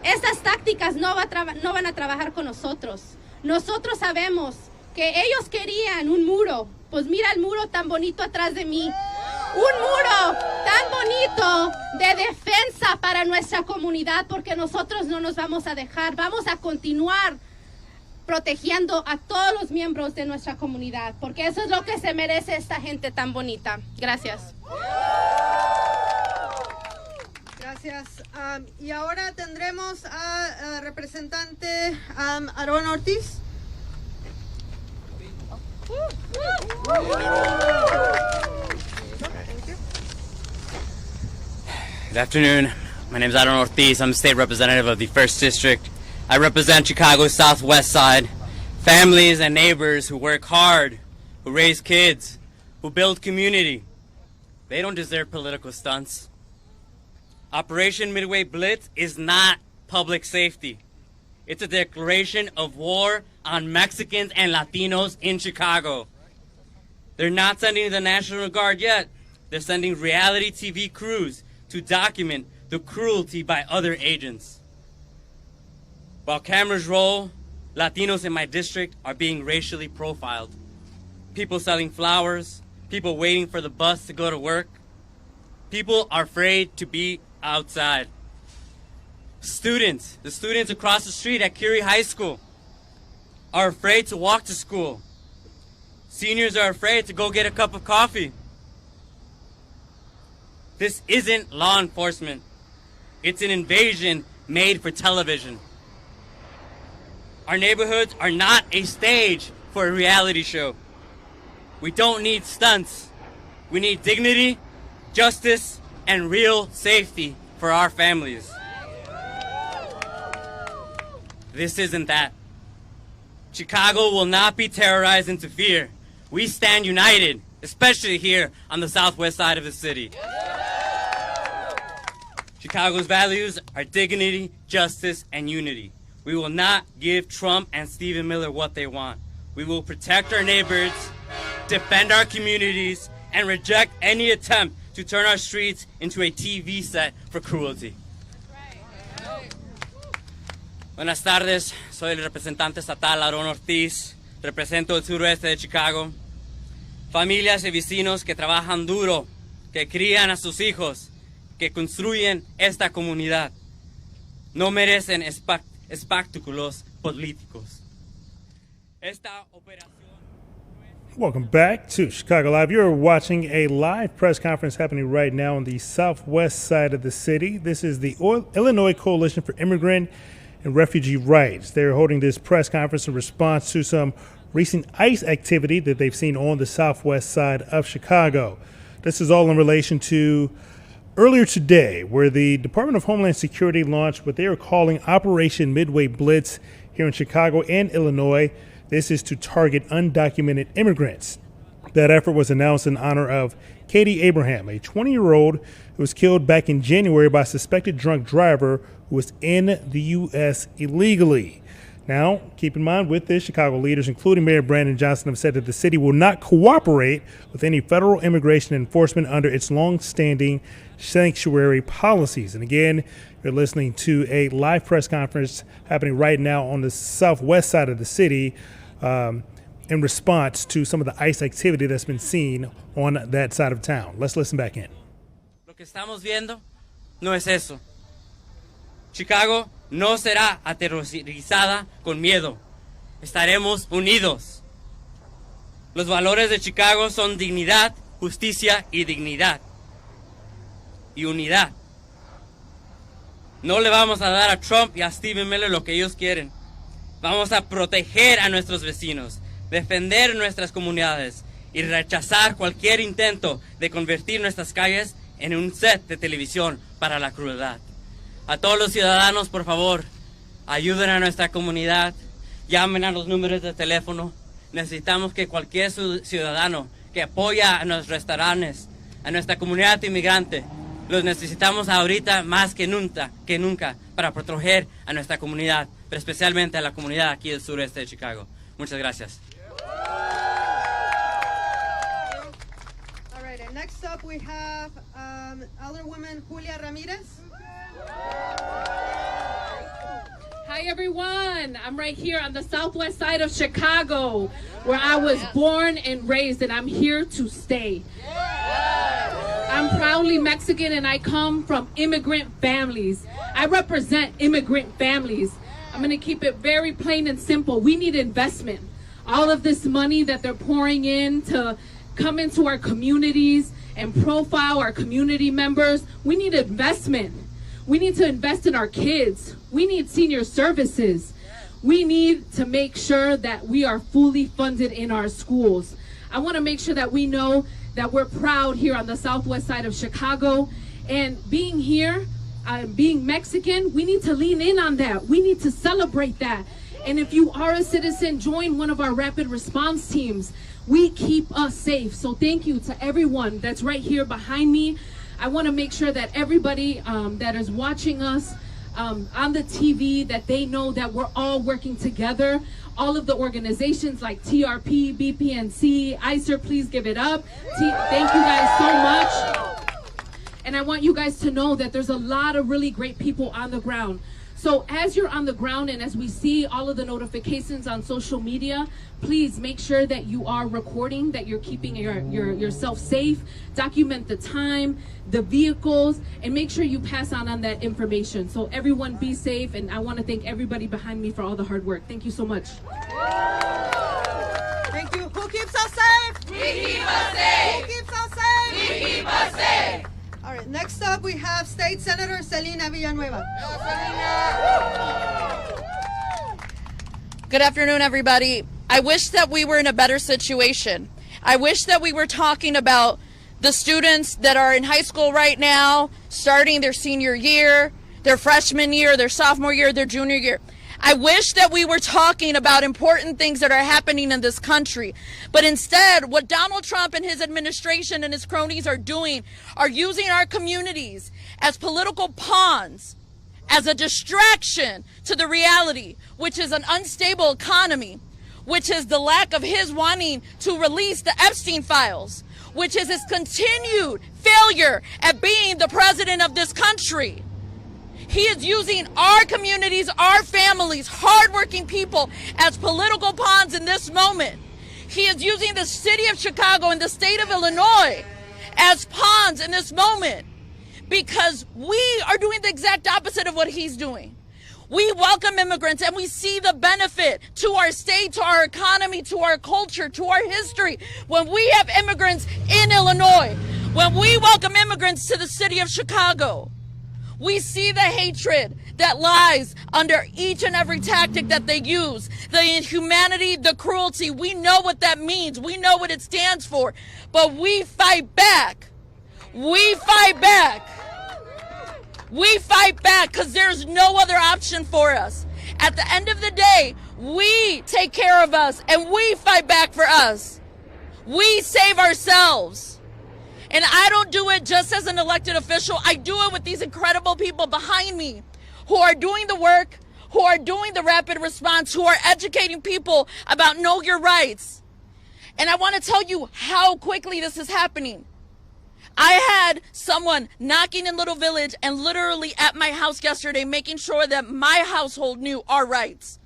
Estas tácticas no van a trabajar con nosotros. Nosotros sabemos que ellos querían un muro. Pues mira el muro tan bonito atrás de mí. Un muro tan bonito de defensa para nuestra comunidad, porque nosotros no nos vamos a dejar. Vamos a continuar protegiendo a todos los miembros de nuestra comunidad, porque eso es lo que se merece esta gente tan bonita. Gracias. Gracias. Y ahora tendremos a representante Aarón Ortiz. Good afternoon. My name is Aaron Ortiz. I'm the state representative of the 1st District. I represent Chicago's southwest side. Families and neighbors who work hard, who raise kids, who build community. They don't deserve political stunts. Operation Midway Blitz is not public safety. It's a declaration of war on Mexicans and Latinos in Chicago. They're not sending the National Guard yet. They're sending reality TV crews to document the cruelty by other agents. While cameras roll, Latinos in my district are being racially profiled. People selling flowers, people waiting for the bus to go to work. People are afraid to be outside. The students across the street at Curie High School are afraid to walk to school. Seniors are afraid to go get a cup of coffee. This isn't law enforcement. It's an invasion made for television. Our neighborhoods are not a stage for a reality show. We don't need stunts. We need dignity, justice, and real safety for our families. This isn't that. Chicago will not be terrorized into fear. We stand united, especially here on the southwest side of the city. Chicago's values are dignity, justice, and unity. We will not give Trump and Stephen Miller what they want. We will protect our neighbors, defend our communities, and reject any attempt to turn our streets into a TV set for cruelty. Buenas tardes, soy el representante estatal Aarón Ortiz, represento el suroeste de Chicago. Familias y vecinos que trabajan duro, que crían a sus hijos, que construyen esta comunidad, no merecen espectáculos políticos. Esta operación. Welcome back to Chicago Live. You're watching a live press conference happening right now on the southwest side of the city. This is the Illinois Coalition for Immigrant and Refugee Rights. They're holding this press conference in response to some recent ICE activity that they've seen on the southwest side of Chicago. This is all in relation to earlier today, where the Department of Homeland Security launched what they are calling Operation Midway Blitz here in Chicago and Illinois. This is to target undocumented immigrants. That effort was announced in honor of Katie Abraham, a 20-year-old who was killed back in January by a suspected drunk driver who was in the U.S. illegally. Now, keep in mind, with this, Chicago leaders, including Mayor Brandon Johnson, have said that the city will not cooperate with any federal immigration enforcement under its long-standing sanctuary policies. And again, you're listening to a live press conference happening right now on the southwest side of the city in response to some of the ICE activity that's been seen on that side of town. Let's listen back in. Lo que estamos viendo no es eso. Chicago no será aterrorizada con miedo. Estaremos unidos. Los valores de Chicago son dignidad, justicia y dignidad. Y unidad. No le vamos a dar a Trump y a Stephen Miller lo que ellos quieren. Vamos a proteger a nuestros vecinos, defender nuestras comunidades y rechazar cualquier intento de convertir nuestras calles en un set de televisión para la crueldad. A todos los ciudadanos, por favor, ayuden a nuestra comunidad, llamen a los números de teléfono. Necesitamos que cualquier ciudadano que apoya a nuestros restaurantes, a nuestra comunidad inmigrante, los necesitamos ahorita más que nunca para proteger a nuestra comunidad, pero especialmente a la comunidad aquí del sureste de Chicago. Muchas gracias. All right, and next up we have Alderwoman Julia Ramirez. Hi everyone, I'm right here on the southwest side of Chicago where I was born and raised, and I'm here to stay. I'm proudly Mexican and I come from immigrant families. I represent immigrant families. I'm going to keep it very plain and simple. We need investment. All of this money that they're pouring in to come into our communities and profile our community members, we need investment. We need to invest in our kids. We need senior services. We need to make sure that we are fully funded in our schools. I want to make sure that we know that we're proud here on the southwest side of Chicago. And being here, being Mexican, we need to lean in on that. We need to celebrate that. And if you are a citizen, join one of our rapid response teams. We keep us safe. So thank you to everyone that's right here behind me. I want to make sure that everybody that is watching us on the TV, that they know that we're all working together. All of the organizations like TRP, BPNC, ICER, please give it up. Thank you guys so much. And I want you guys to know that there's a lot of really great people on the ground. So as you're on the ground and as we see all of the notifications on social media, please make sure that you are recording, that you're keeping yourself safe, document the time, the vehicles, and make sure you pass on that information. So everyone be safe, and I want to thank everybody behind me for all the hard work. Thank you so much. Thank you. Who keeps us safe? We keep us safe. Who keeps us safe? We keep us safe. All right, next up we have State Senator Celina Villanueva. Good afternoon, everybody. I wish that we were in a better situation. I wish that we were talking about the students that are in high school right now, starting their senior year, their freshman year, their sophomore year, their junior year. I wish that we were talking about important things that are happening in this country. But instead, what Donald Trump and his administration and his cronies are doing are using our communities as political pawns, as a distraction to the reality, which is an unstable economy, which is the lack of his wanting to release the Evston files, which is his continued failure at being the president of this country. He is using our communities, our families, hardworking people as political pawns in this moment. He is using the city of Chicago and the state of Illinois as pawns in this moment because we are doing the exact opposite of what he's doing. We welcome immigrants and we see the benefit to our state, to our economy, to our culture, to our history when we have immigrants in Illinois, when we welcome immigrants to the city of Chicago. We see the hatred that lies under each and every tactic that they use. The inhumanity, the cruelty, we know what that means. We know what it stands for. But we fight back. We fight back. We fight back because there's no other option for us. At the end of the day, we take care of us and we fight back for us. We save ourselves. And I don't do it just as an elected official. I do it with these incredible people behind me who are doing the work, who are doing the rapid response, who are educating people about know your rights. And I want to tell you how quickly this is happening. I had someone knocking in Little Village and literally at my house yesterday making sure that my household knew our rights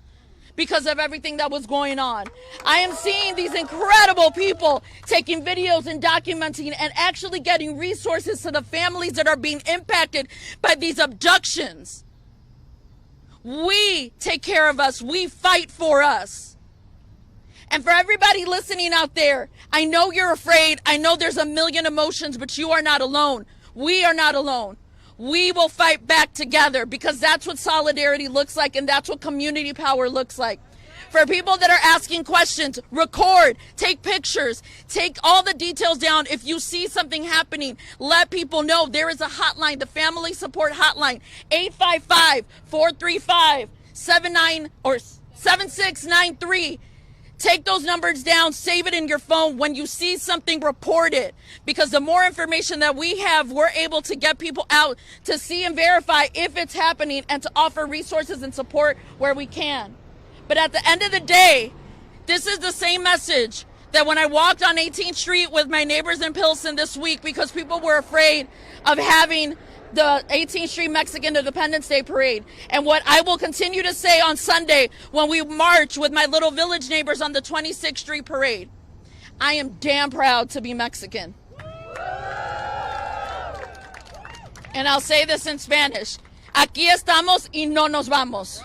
because of everything that was going on. I am seeing these incredible people taking videos and documenting and actually getting resources to the families that are being impacted by these abductions. We take care of us. We fight for us. And for everybody listening out there, I know you're afraid. I know there's a million emotions, but you are not alone. We are not alone. We will fight back together because that's what solidarity looks like and that's what community power looks like. For people that are asking questions, record, take pictures, take all the details down. If you see something happening, let people know. There is a hotline, the Family Support Hotline, 855-435-7693. Take those numbers down, save it in your phone. When you see something, report it. Because the more information that we have, we're able to get people out to see and verify if it's happening and to offer resources and support where we can. But at the end of the day, this is the same message that when I walked on 18th Street with my neighbors in Pilsen this week because people were afraid of having the 18th Street Mexican Independence Day Parade. And what I will continue to say on Sunday when we march with my Little Village neighbors on the 26th Street Parade, I am damn proud to be Mexican. And I'll say this in Spanish. Aquí estamos y no nos vamos.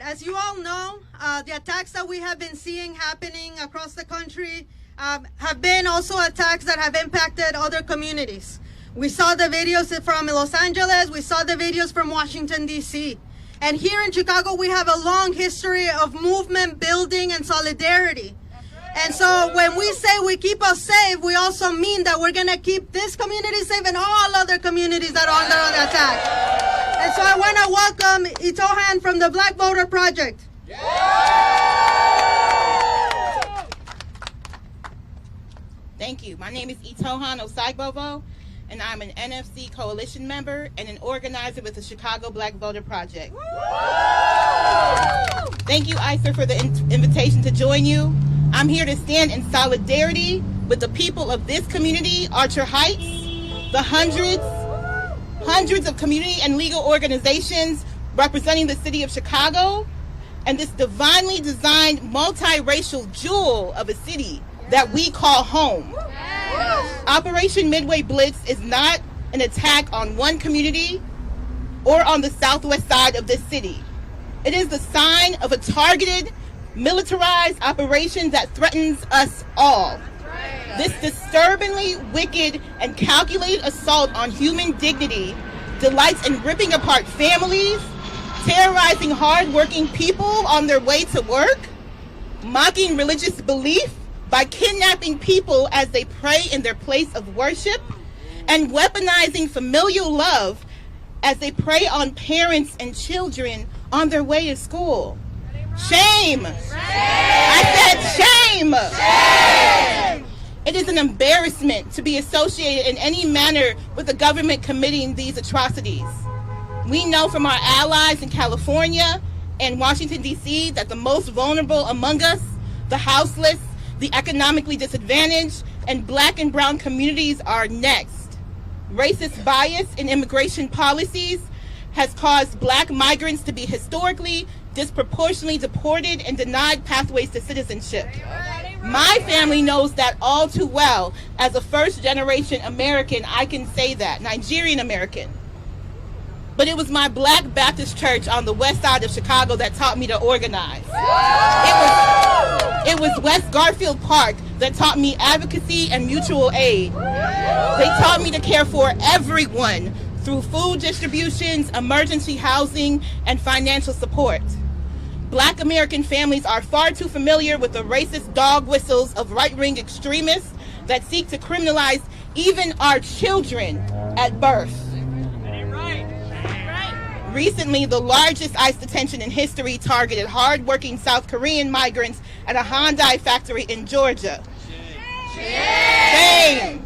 As you all know, the attacks that we have been seeing happening across the country have been also attacks that have impacted other communities. We saw the videos from Los Angeles, we saw the videos from Washington, D.C. And here in Chicago, we have a long history of movement building and solidarity. And so when we say we keep us safe, we also mean that we're going to keep this community safe and all other communities that are under attack. And so I want to welcome Itohan from the Black Voter Project. Thank you. My name is Itohan Osaibovo, and I'm an NFC coalition member and an organizer with the Chicago Black Voter Project. Thank you, ISER, for the invitation to join you. I'm here to stand in solidarity with the people of this community, Archer Heights, the hundreds of community and legal organizations representing the city of Chicago, and this divinely designed multiracial jewel of a city that we call home. Operation Midway Blitz is not an attack on one community or on the southwest side of this city. It is the sign of a targeted, militarized operation that threatens us all. This disturbingly wicked and calculated assault on human dignity delights in ripping apart families, terrorizing hard-working people on their way to work, mocking religious belief by kidnapping people as they pray in their place of worship, and weaponizing familial love as they prey on parents and children on their way to school. Shame! I said shame! Shame! It is an embarrassment to be associated in any manner with the government committing these atrocities. We know from our allies in California and Washington, D.C. that the most vulnerable among us, the houseless, the economically disadvantaged, and Black and brown communities are next. Racist bias in immigration policies has caused Black migrants to be historically disproportionately deported and denied pathways to citizenship. My family knows that all too well. As a first-generation American, I can say that, Nigerian American. but it was my Black Baptist church on the west side of Chicago that taught me to organize. It was West Garfield Park that taught me advocacy and mutual aid. They taught me to care for everyone through food distributions, emergency housing, and financial support. Black American families are far too familiar with the racist dog whistles of right-wing extremists that seek to criminalize even our children at birth. Recently, the largest ICE detention in history targeted hard-working South Korean migrants at a Hyundai factory in Georgia. Shame!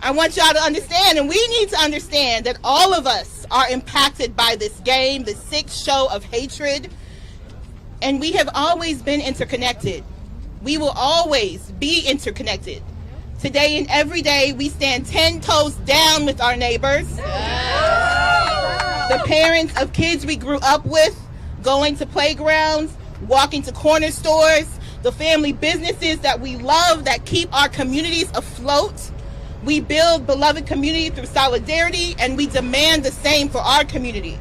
I want y'all to understand, and we need to understand, that all of us are impacted by this game, this sick show of hatred, and we have always been interconnected. We will always be interconnected. Today and every day, we stand 10 toes down with our neighbors. The parents of kids we grew up with, going to playgrounds, walking to corner stores, the family businesses that we love that keep our communities afloat. We build beloved community through solidarity, and we demand the same for our communities.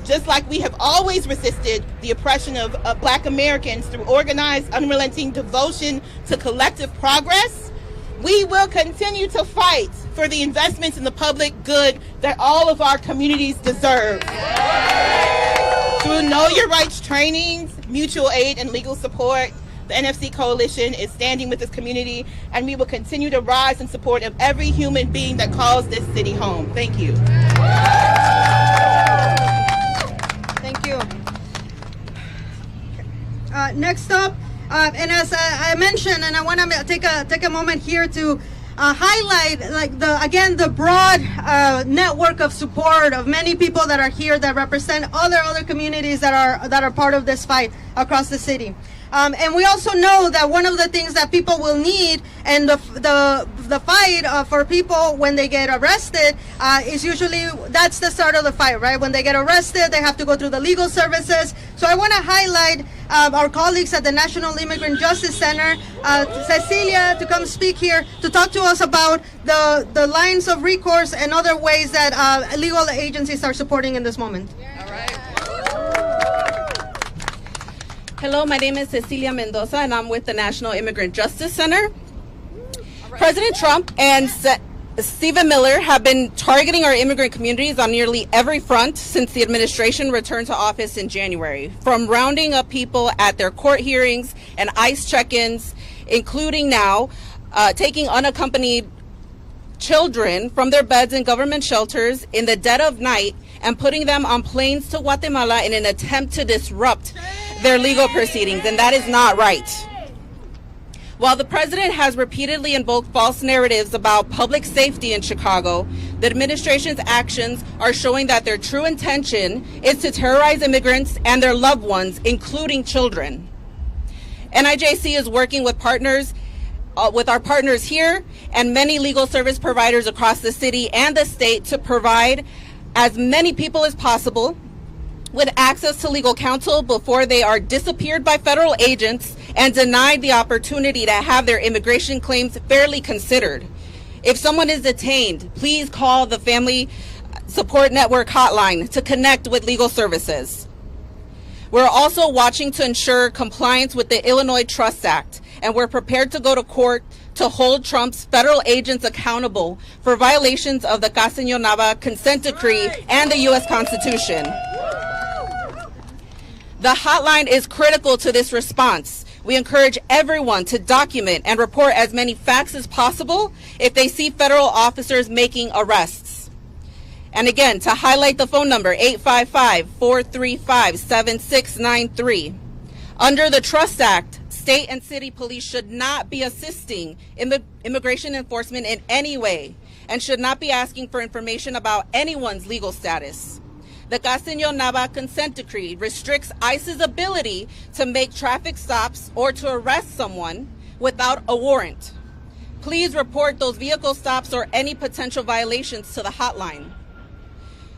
Just like we have always resisted the oppression of Black Americans through organized, unrelenting devotion to collective progress, we will continue to fight for the investments in the public good that all of our communities deserve. Through Know Your Rights trainings, mutual aid, and legal support, the NFC Coalition is standing with this community, and we will continue to rise in support of every human being that calls this city home. Thank you. Thank you. Next up, and as I mentioned, and I want to take a moment here to highlight, like, the broad network of support of many people that are here that represent other communities that are part of this fight across the city. And we also know that one of the things that people will need, and the fight for people when they get arrested is usually, that's the start of the fight, right? When they get arrested, they have to go through the legal services. So I want to highlight our colleagues at the National Immigrant Justice Center, Cecilia, to come speak here to talk to us about the lines of recourse and other ways that legal agencies are supporting in this moment. All right. Hello, my name is Cecilia Mendoza, and I'm with the National Immigrant Justice Center. President Trump and Stephen Miller have been targeting our immigrant communities on nearly every front since the administration returned to office in January, from rounding up people at their court hearings and ICE check-ins, including now taking unaccompanied children from their beds in government shelters in the dead of night and putting them on planes to Guatemala in an attempt to disrupt their legal proceedings, and that is not right. While the president has repeatedly invoked false narratives about public safety in Chicago, the administration's actions are showing that their true intention is to terrorize immigrants and their loved ones, including children. NIJC is working with our partners here and many legal service providers across the city and the state to provide as many people as possible with access to legal counsel before they are disappeared by federal agents and denied the opportunity to have their immigration claims fairly considered. If someone is detained, please call the Family Support Network hotline to connect with legal services. We're also watching to ensure compliance with the Illinois Trust Act, and we're prepared to go to court to hold Trump's federal agents accountable for violations of the Castaño Nava consent decree and the U.S. Constitution. The hotline is critical to this response. We encourage everyone to document and report as many facts as possible if they see federal officers making arrests. And again, to highlight the phone number, 855-435-7693. Under the Trust Act, state and city police should not be assisting immigration enforcement in any way and should not be asking for information about anyone's legal status. The Castaño Nava consent decree restricts ICE's ability to make traffic stops or to arrest someone without a warrant. Please report those vehicle stops or any potential violations to the hotline.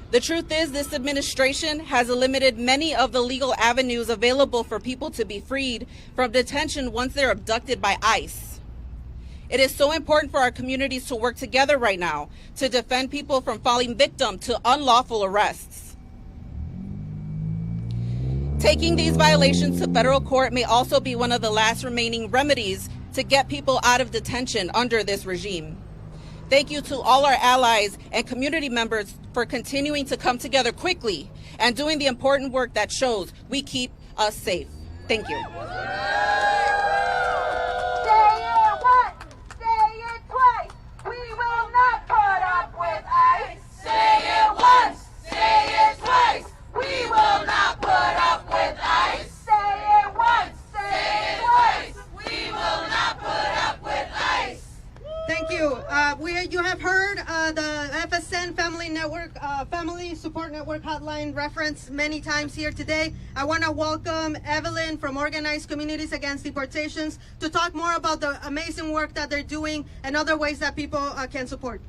The truth is, this administration has eliminated many of the legal avenues available for people to be freed from detention once they're abducted by ICE. It is so important for our communities to work together right now to defend people from falling victim to unlawful arrests. Taking these violations to federal court may also be one of the last remaining remedies to get people out of detention under this regime. Thank you to all our allies and community members for continuing to come together quickly and doing the important work that shows we keep us safe. Thank you. You have heard the Evston Family Network, Family Support Network hotline referenced many times here today. I want to welcome Evelyn from Organized Communities Against Deportations to talk more about the amazing work that they're doing and other ways that people can support.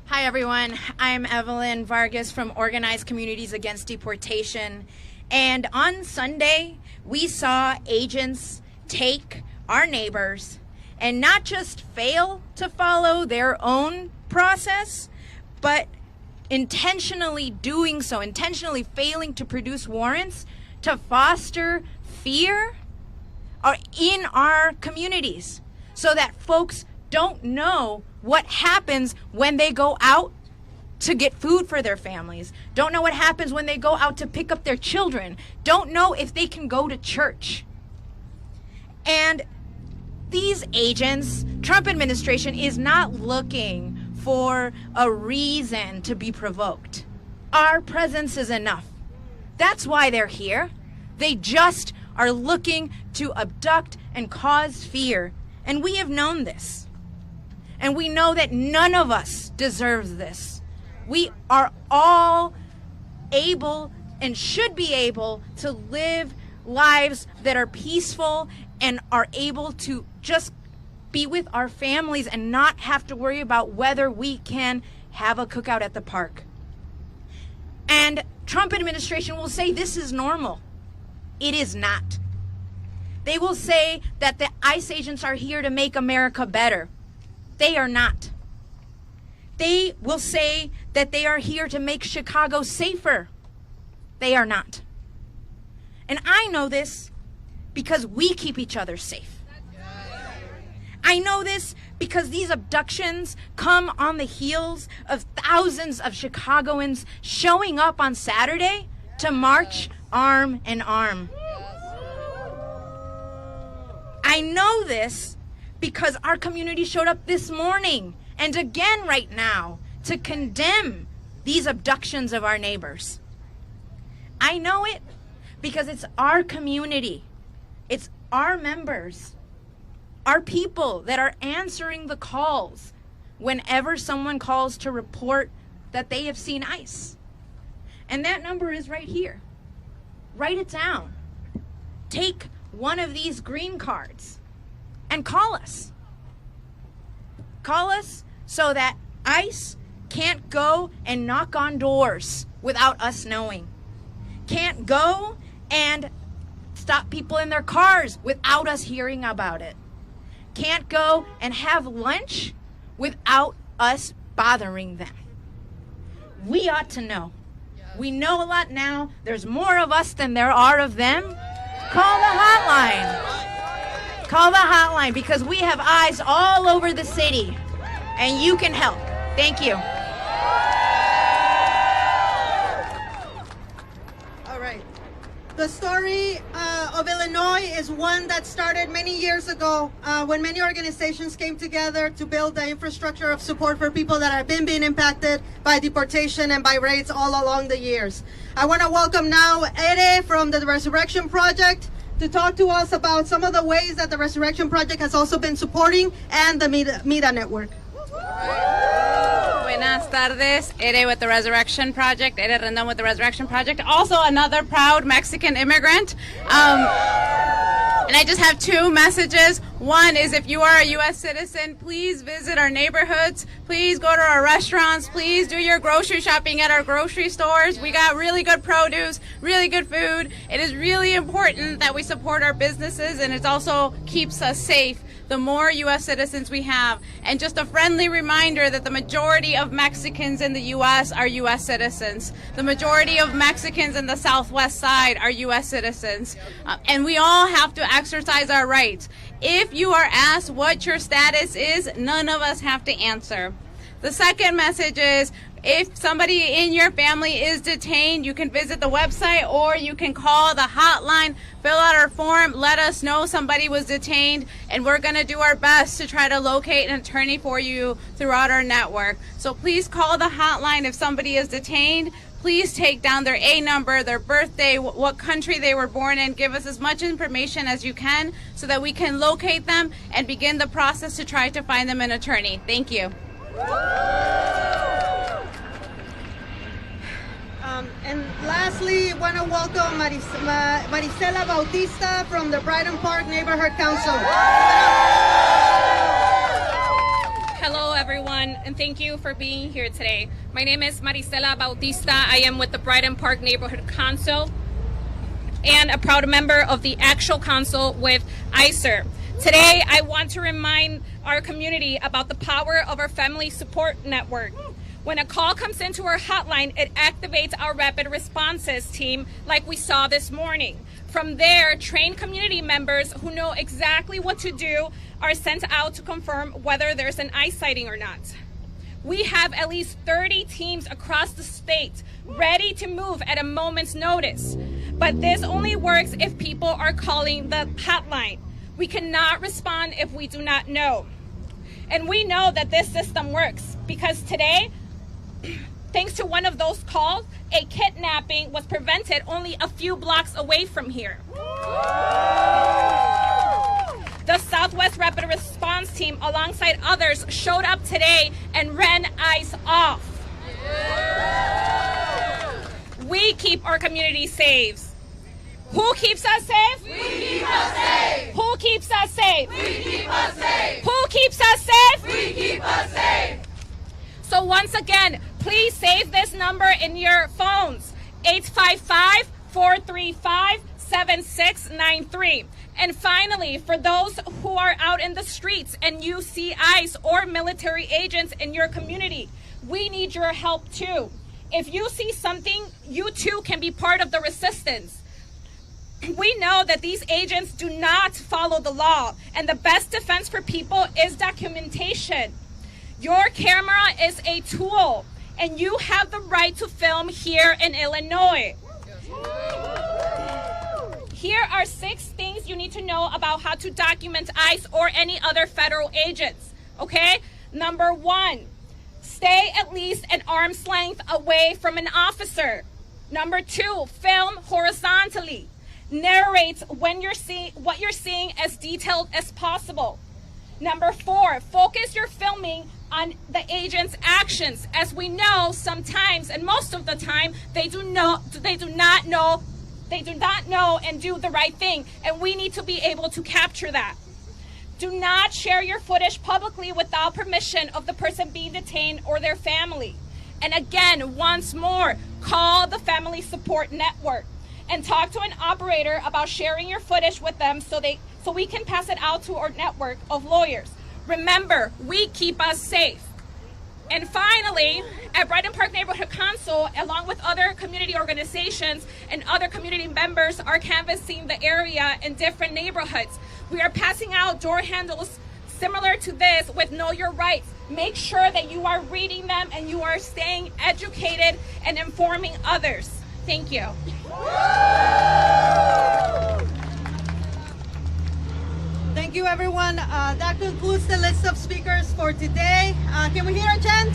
Hi everyone, I'm Evelyn Vargas from Organized Communities Against Deportation. And on Sunday, we saw agents take our neighbors and not just fail to follow their own process, but intentionally doing so, intentionally failing to produce warrants to foster fear in our communities so that folks don't know what happens when they go out to get food for their families, don't know what happens when they go out to pick up their children, don't know if they can go to church. And these agents, Trump administration is not looking for a reason to be provoked. Our presence is enough. That's why they're here. They just are looking to abduct and cause fear. And we have known this. And we know that none of us deserves this. We are all able and should be able to live lives that are peaceful and are able to just be with our families and not have to worry about whether we can have a cookout at the park. And Trump administration will say this is normal. It is not. They will say that the ICE agents are here to make America better. They are not. They will say that they are here to make Chicago safer. They are not. And I know this because we keep each other safe. I know this because these abductions come on the heels of thousands of Chicagoans showing up on Saturday to march arm in arm. I know this because our community showed up this morning and again right now to condemn these abductions of our neighbors. I know it because it's our community. It's our members, our people that are answering the calls whenever someone calls to report that they have seen ICE. And that number is right here. Write it down. Take one of these green cards and call us. Call us so that ICE can't go and knock on doors without us knowing. Can't go and stop people in their cars without us hearing about it. Can't go and have lunch without us bothering them. We ought to know. We know a lot now. There's more of us than there are of them. Call the hotline. Call the hotline because we have eyes all over the city and you can help. Thank you. All right. The story of Illinois is one that started many years ago when many organizations came together to build the infrastructure of support for people that have been being impacted by deportation and by raids all along the years. I want to welcome now Ere from the Resurrection Project to talk to us about some of the ways that the Resurrection Project has also been supporting and the MIDA network. Buenas tardes, Ere with the Resurrection Project, Ere Rendon with the Resurrection Project, also another proud Mexican immigrant. And I just have two messages. One is if you are a U.S. citizen, please visit our neighborhoods. Please go to our restaurants. Please do your grocery shopping at our grocery stores. We got really good produce, really good food. It is really important that we support our businesses, and it also keeps us safe the more U.S. citizens we have. And just a friendly reminder that the majority of Mexicans in the U.S. are U.S. citizens. The majority of Mexicans in the Southwest side are U.S. citizens. And we all have to exercise our rights. If you are asked what your status is, none of us have to answer. The second message is, if somebody in your family is detained, you can visit the website or you can call the hotline, fill out our form, let us know somebody was detained, and we're going to do our best to try to locate an attorney for you throughout our network. So please call the hotline if somebody is detained. Please take down their A number, their birthday, what country they were born in. Give us as much information as you can so that we can locate them and begin the process to try to find them an attorney. Thank you. And lastly, I want to welcome Marisela Bautista from the Brighton Park Neighborhood Council. Hello, everyone, and thank you for being here today. My name is Marisela Bautista. I am with the Brighton Park Neighborhood Council and a proud member of the actual council with ICER. Today, I want to remind our community about the power of our family support network. When a call comes into our hotline, it activates our rapid responses team like we saw this morning. From there, trained community members who know exactly what to do are sent out to confirm whether there's an ICE sighting or not. We have at least 30 teams across the state ready to move at a moment's notice. But this only works if people are calling the hotline. We cannot respond if we do not know. And we know that this system works because today, thanks to one of those calls, a kidnapping was prevented only a few blocks away from here. The Southwest Rapid Response Team, alongside others, showed up today and ran ICE off. We keep our community safe. Who keeps us safe? We keep us safe. Who keeps us safe? We keep us safe. Who keeps us safe? We keep us safe. So once again, please save this number in your phones, 855-435-7693. And finally, for those who are out in the streets and you see ICE or military agents in your community, we need your help too. If you see something, you too can be part of the resistance. We know that these agents do not follow the law, and the best defense for people is documentation. Your camera is a tool, and you have the right to film here in Illinois. Here are 6 things you need to know about how to document ICE or any other federal agents, okay? Number 1, stay at least an arm's length away from an officer. Number 2, film horizontally. Narrate when you're seeing what you're seeing as detailed as possible. Number 4, focus your filming on the agent's actions. As we know, sometimes and most of the time, they do not know and do the right thing, and we need to be able to capture that. Do not share your footage publicly without permission of the person being detained or their family. And again, once more, call the Family Support Network and talk to an operator about sharing your footage with them so we can pass it out to our network of lawyers. Remember, we keep us safe. And finally, at Brighton Park Neighborhood Council, along with other community organizations and other community members, are canvassing the area in different neighborhoods. We are passing out door handles similar to this with Know Your Rights. Make sure that you are reading them and you are staying educated and informing others. Thank you. Thank you, everyone. That concludes the list of speakers for today. Can we hear a chant?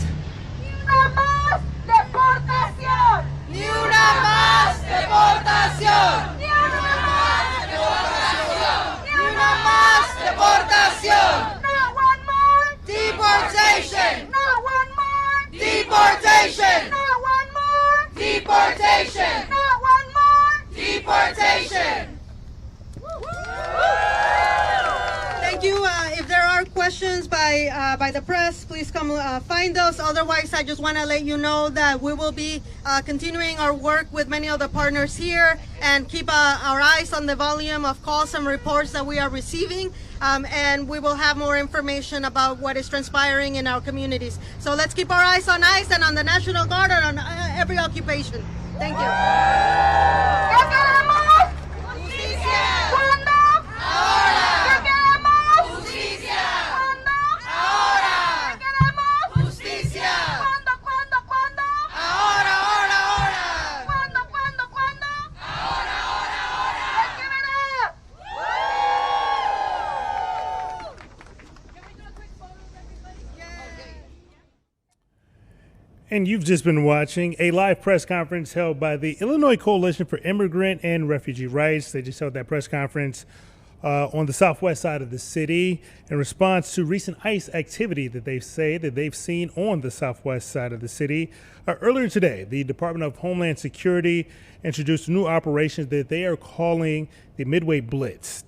Ni una más deportación. Ni una más deportación. Ni una más deportación. Ni una más deportación. Not one more deportation. Not one more deportation. Not one more deportation. Not one more deportation. Thank you, questions by the press, please come find us. Otherwise, I just want to let you know that we will be continuing our work with many of the partners here and keep our eyes on the volume of calls and reports that we are receiving. And we will have more information about what is transpiring in our communities. So let's keep our eyes on ICE and on the National Guard and on every occupation. Thank you. ¿Qué queremos? Justicia. ¿Cuándo? Ahora. ¿Qué queremos? Justicia. ¿Cuándo? Ahora. ¿Qué queremos? Justicia. ¿Cuándo? Ahora, ahora, ahora. ¿Cuándo? Ahora, ahora, ahora. Let's give it up. And you've just been watching a live press conference held by the Illinois Coalition for Immigrant and Refugee Rights. They just held that press conference on the southwest side of the city in response to recent ICE activity that they say that they've seen on the southwest side of the city. Earlier today, the Department of Homeland Security introduced a new operation that they are calling the Midway Blitz.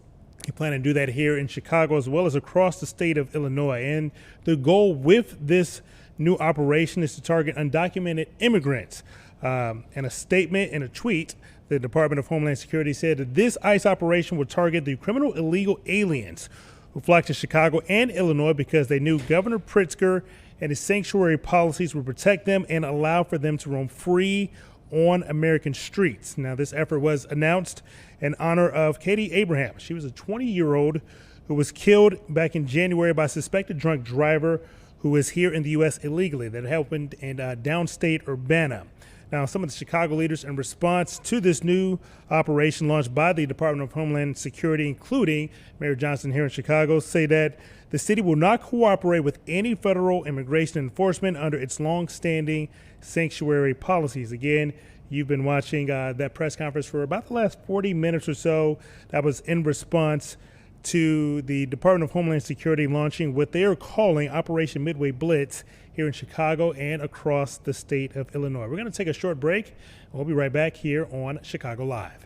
They plan to do that here in Chicago as well as across the state of Illinois. And the goal with this new operation is to target undocumented immigrants. In a statement, in a tweet, the Department of Homeland Security said that this ICE operation will target the criminal illegal aliens who flocked to Chicago and Illinois because they knew Governor Pritzker and his sanctuary policies would protect them and allow for them to roam free on American streets. Now, this effort was announced in honor of Katie Abraham. She was a 20-year-old who was killed back in January by a suspected drunk driver who is here in the U.S. illegally. That happened in downstate Urbana. Now, some of the Chicago leaders in response to this new operation launched by the Department of Homeland Security, including Mayor Johnson here in Chicago, say that the city will not cooperate with any federal immigration enforcement under its long-standing sanctuary policies. Again, you've been watching that press conference for about the last 40 minutes or so. That was in response to the Department of Homeland Security launching what they are calling Operation Midway Blitz here in Chicago and across the state of Illinois. We're going to take a short break. We'll be right back here on Chicago Live.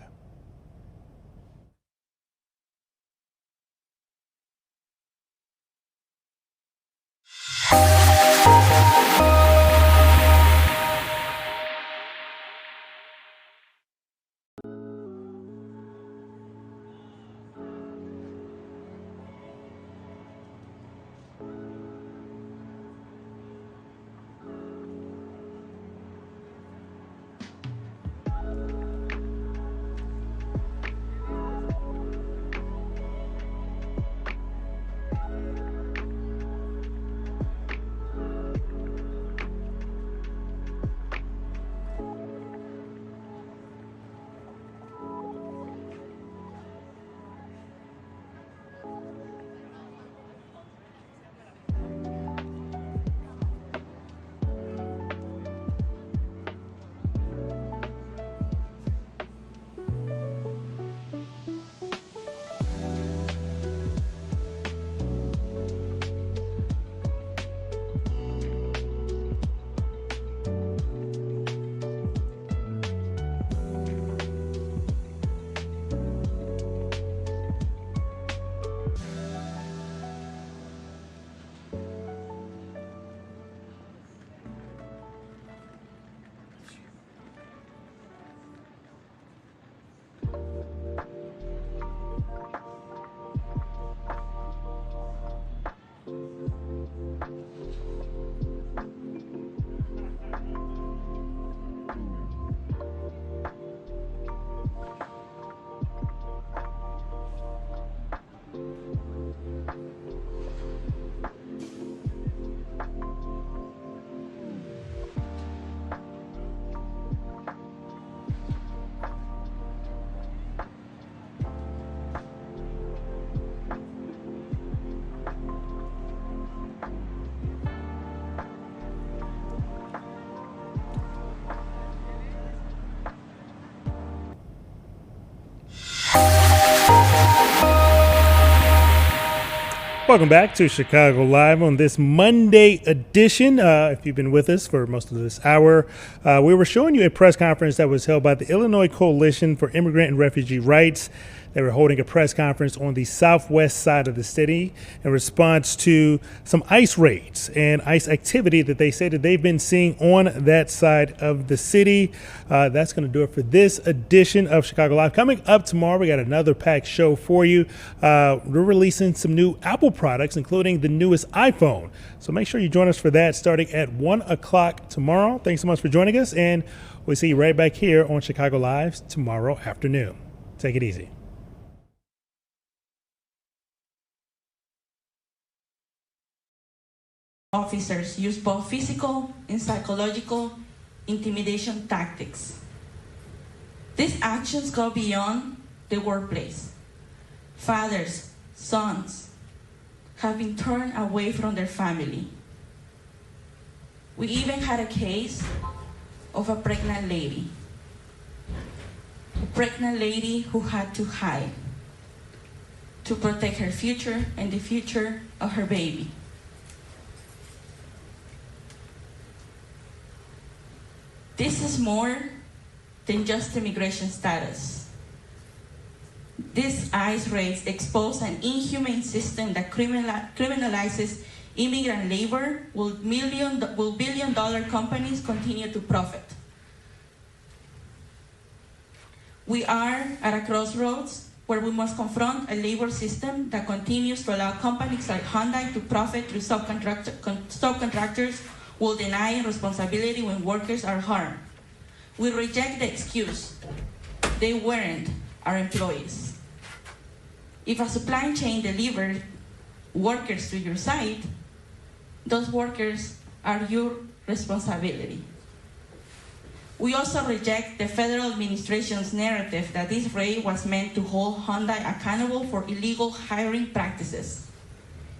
Welcome back to Chicago Live on this Monday edition. If you've been with us for most of this hour, we were showing you a press conference that was held by the Illinois Coalition for Immigrant and Refugee Rights. They were holding a press conference on the southwest side of the city in response to some ICE raids and ICE activity that they say that they've been seeing on that side of the city. That's going to do it for this edition of Chicago Live. Coming up tomorrow, we got another packed show for you. We're releasing some new Apple products, including the newest iPhone. So make sure you join us for that starting at 1 o'clock tomorrow. Thanks so much for joining us, and we'll see you right back here on Chicago Live tomorrow afternoon. Take it easy. Officers use both physical and psychological intimidation tactics. These actions go beyond the workplace. Fathers, sons have been turned away from their family. We even had a case of a pregnant lady who had to hide to protect her future and the future of her baby. This is more than just immigration status. These ICE raids expose an inhumane system that criminalizes immigrant labor. Will billion-dollar companies continue to profit? We are at a crossroads where we must confront a labor system that continues to allow companies like Hyundai to profit through subcontractors while denying responsibility when workers are harmed. We reject the excuse they weren't our employees. If a supply chain delivered workers to your site, those workers are your responsibility. We also reject the federal administration's narrative that this raid was meant to hold Hyundai accountable for illegal hiring practices.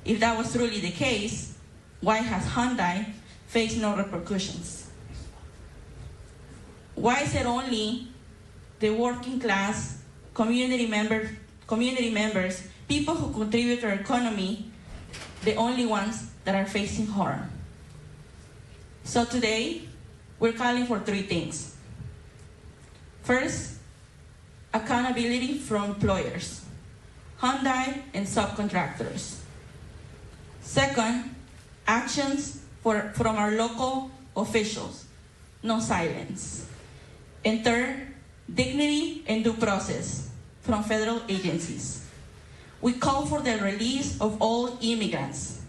If that was truly the case, why has Hyundai faced no repercussions? Why is it only the working class, community members, people who contribute to our economy, the only ones that are facing harm? So today, we're calling for three things. First, accountability from employers, Hyundai and subcontractors. Second, actions from our local officials, no silence. And third, dignity and due process from federal agencies. We call for the release of all immigrants.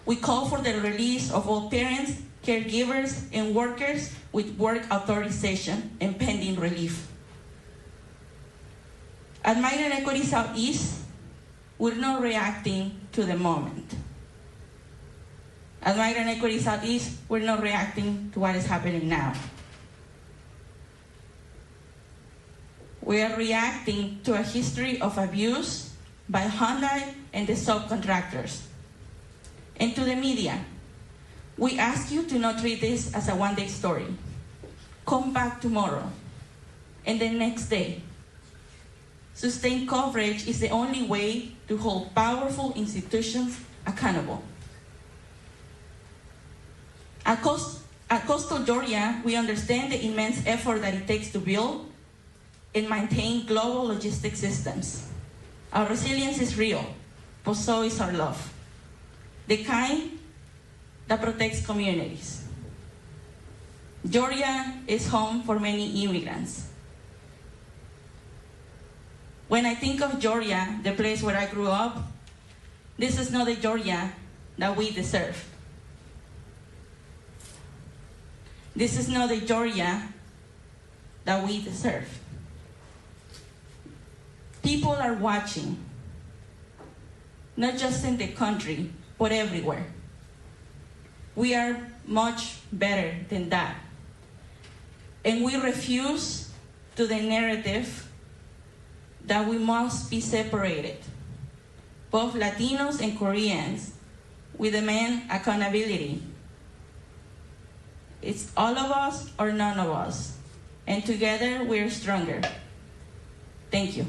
We call for the release of all parents, caregivers, and workers with work authorization and pending relief. At Migrant Equity Southeast, we're not reacting to the moment. At Migrant Equity Southeast, we're not reacting to what is happening now. We are reacting to a history of abuse by Hyundai and the subcontractors. And to the media, we ask you to not treat this as a one-day story. Come back tomorrow and the next day. Sustained coverage is the only way to hold powerful institutions accountable. At Coastal Georgia, we understand the immense effort that it takes to build and maintain global logistics systems. Our resilience is real, but so is our love. The kind that protects communities. Georgia is home for many immigrants. When I think of Georgia, the place where I grew up, this is not the Georgia that we deserve. This is not the Georgia that we deserve. People are watching, not just in the country, but everywhere. We are much better than that. And we refuse to the narrative that we must be separated. Both Latinos and Koreans, we demand accountability. It's all of us or none of us. And together we're stronger. Thank you.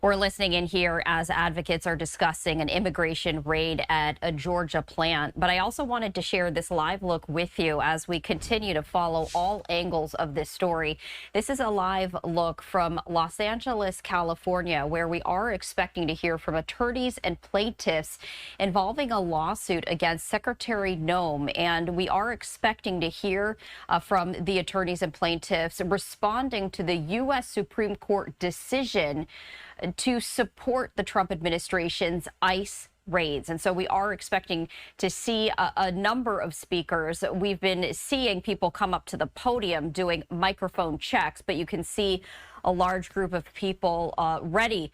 We're listening in here as advocates are discussing an immigration raid at a Georgia plant. But I also wanted to share this live look with you as we continue to follow all angles of this story. This is a live look from Los Angeles, California, where we are expecting to hear from attorneys and plaintiffs involving a lawsuit against Secretary Noem. And we are expecting to hear from the attorneys and plaintiffs responding to the U.S. Supreme Court decision to support the Trump administration's ICE raids. And so we are expecting to see a number of speakers. We've been seeing people come up to the podium doing microphone checks, but you can see a large group of people ready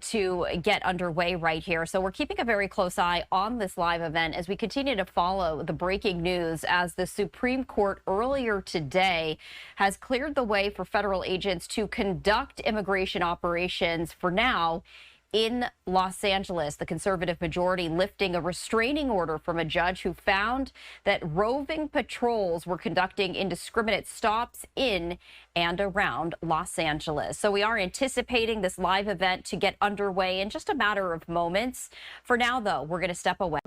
to get underway right here. So we're keeping a very close eye on this live event as we continue to follow the breaking news as the Supreme Court earlier today has cleared the way for federal agents to conduct immigration operations for now in Los Angeles. The conservative majority lifting a restraining order from a judge who found that roving patrols were conducting indiscriminate stops in and around Los Angeles. So we are anticipating this live event to get underway in just a matter of moments. For now, though, we're going to step away.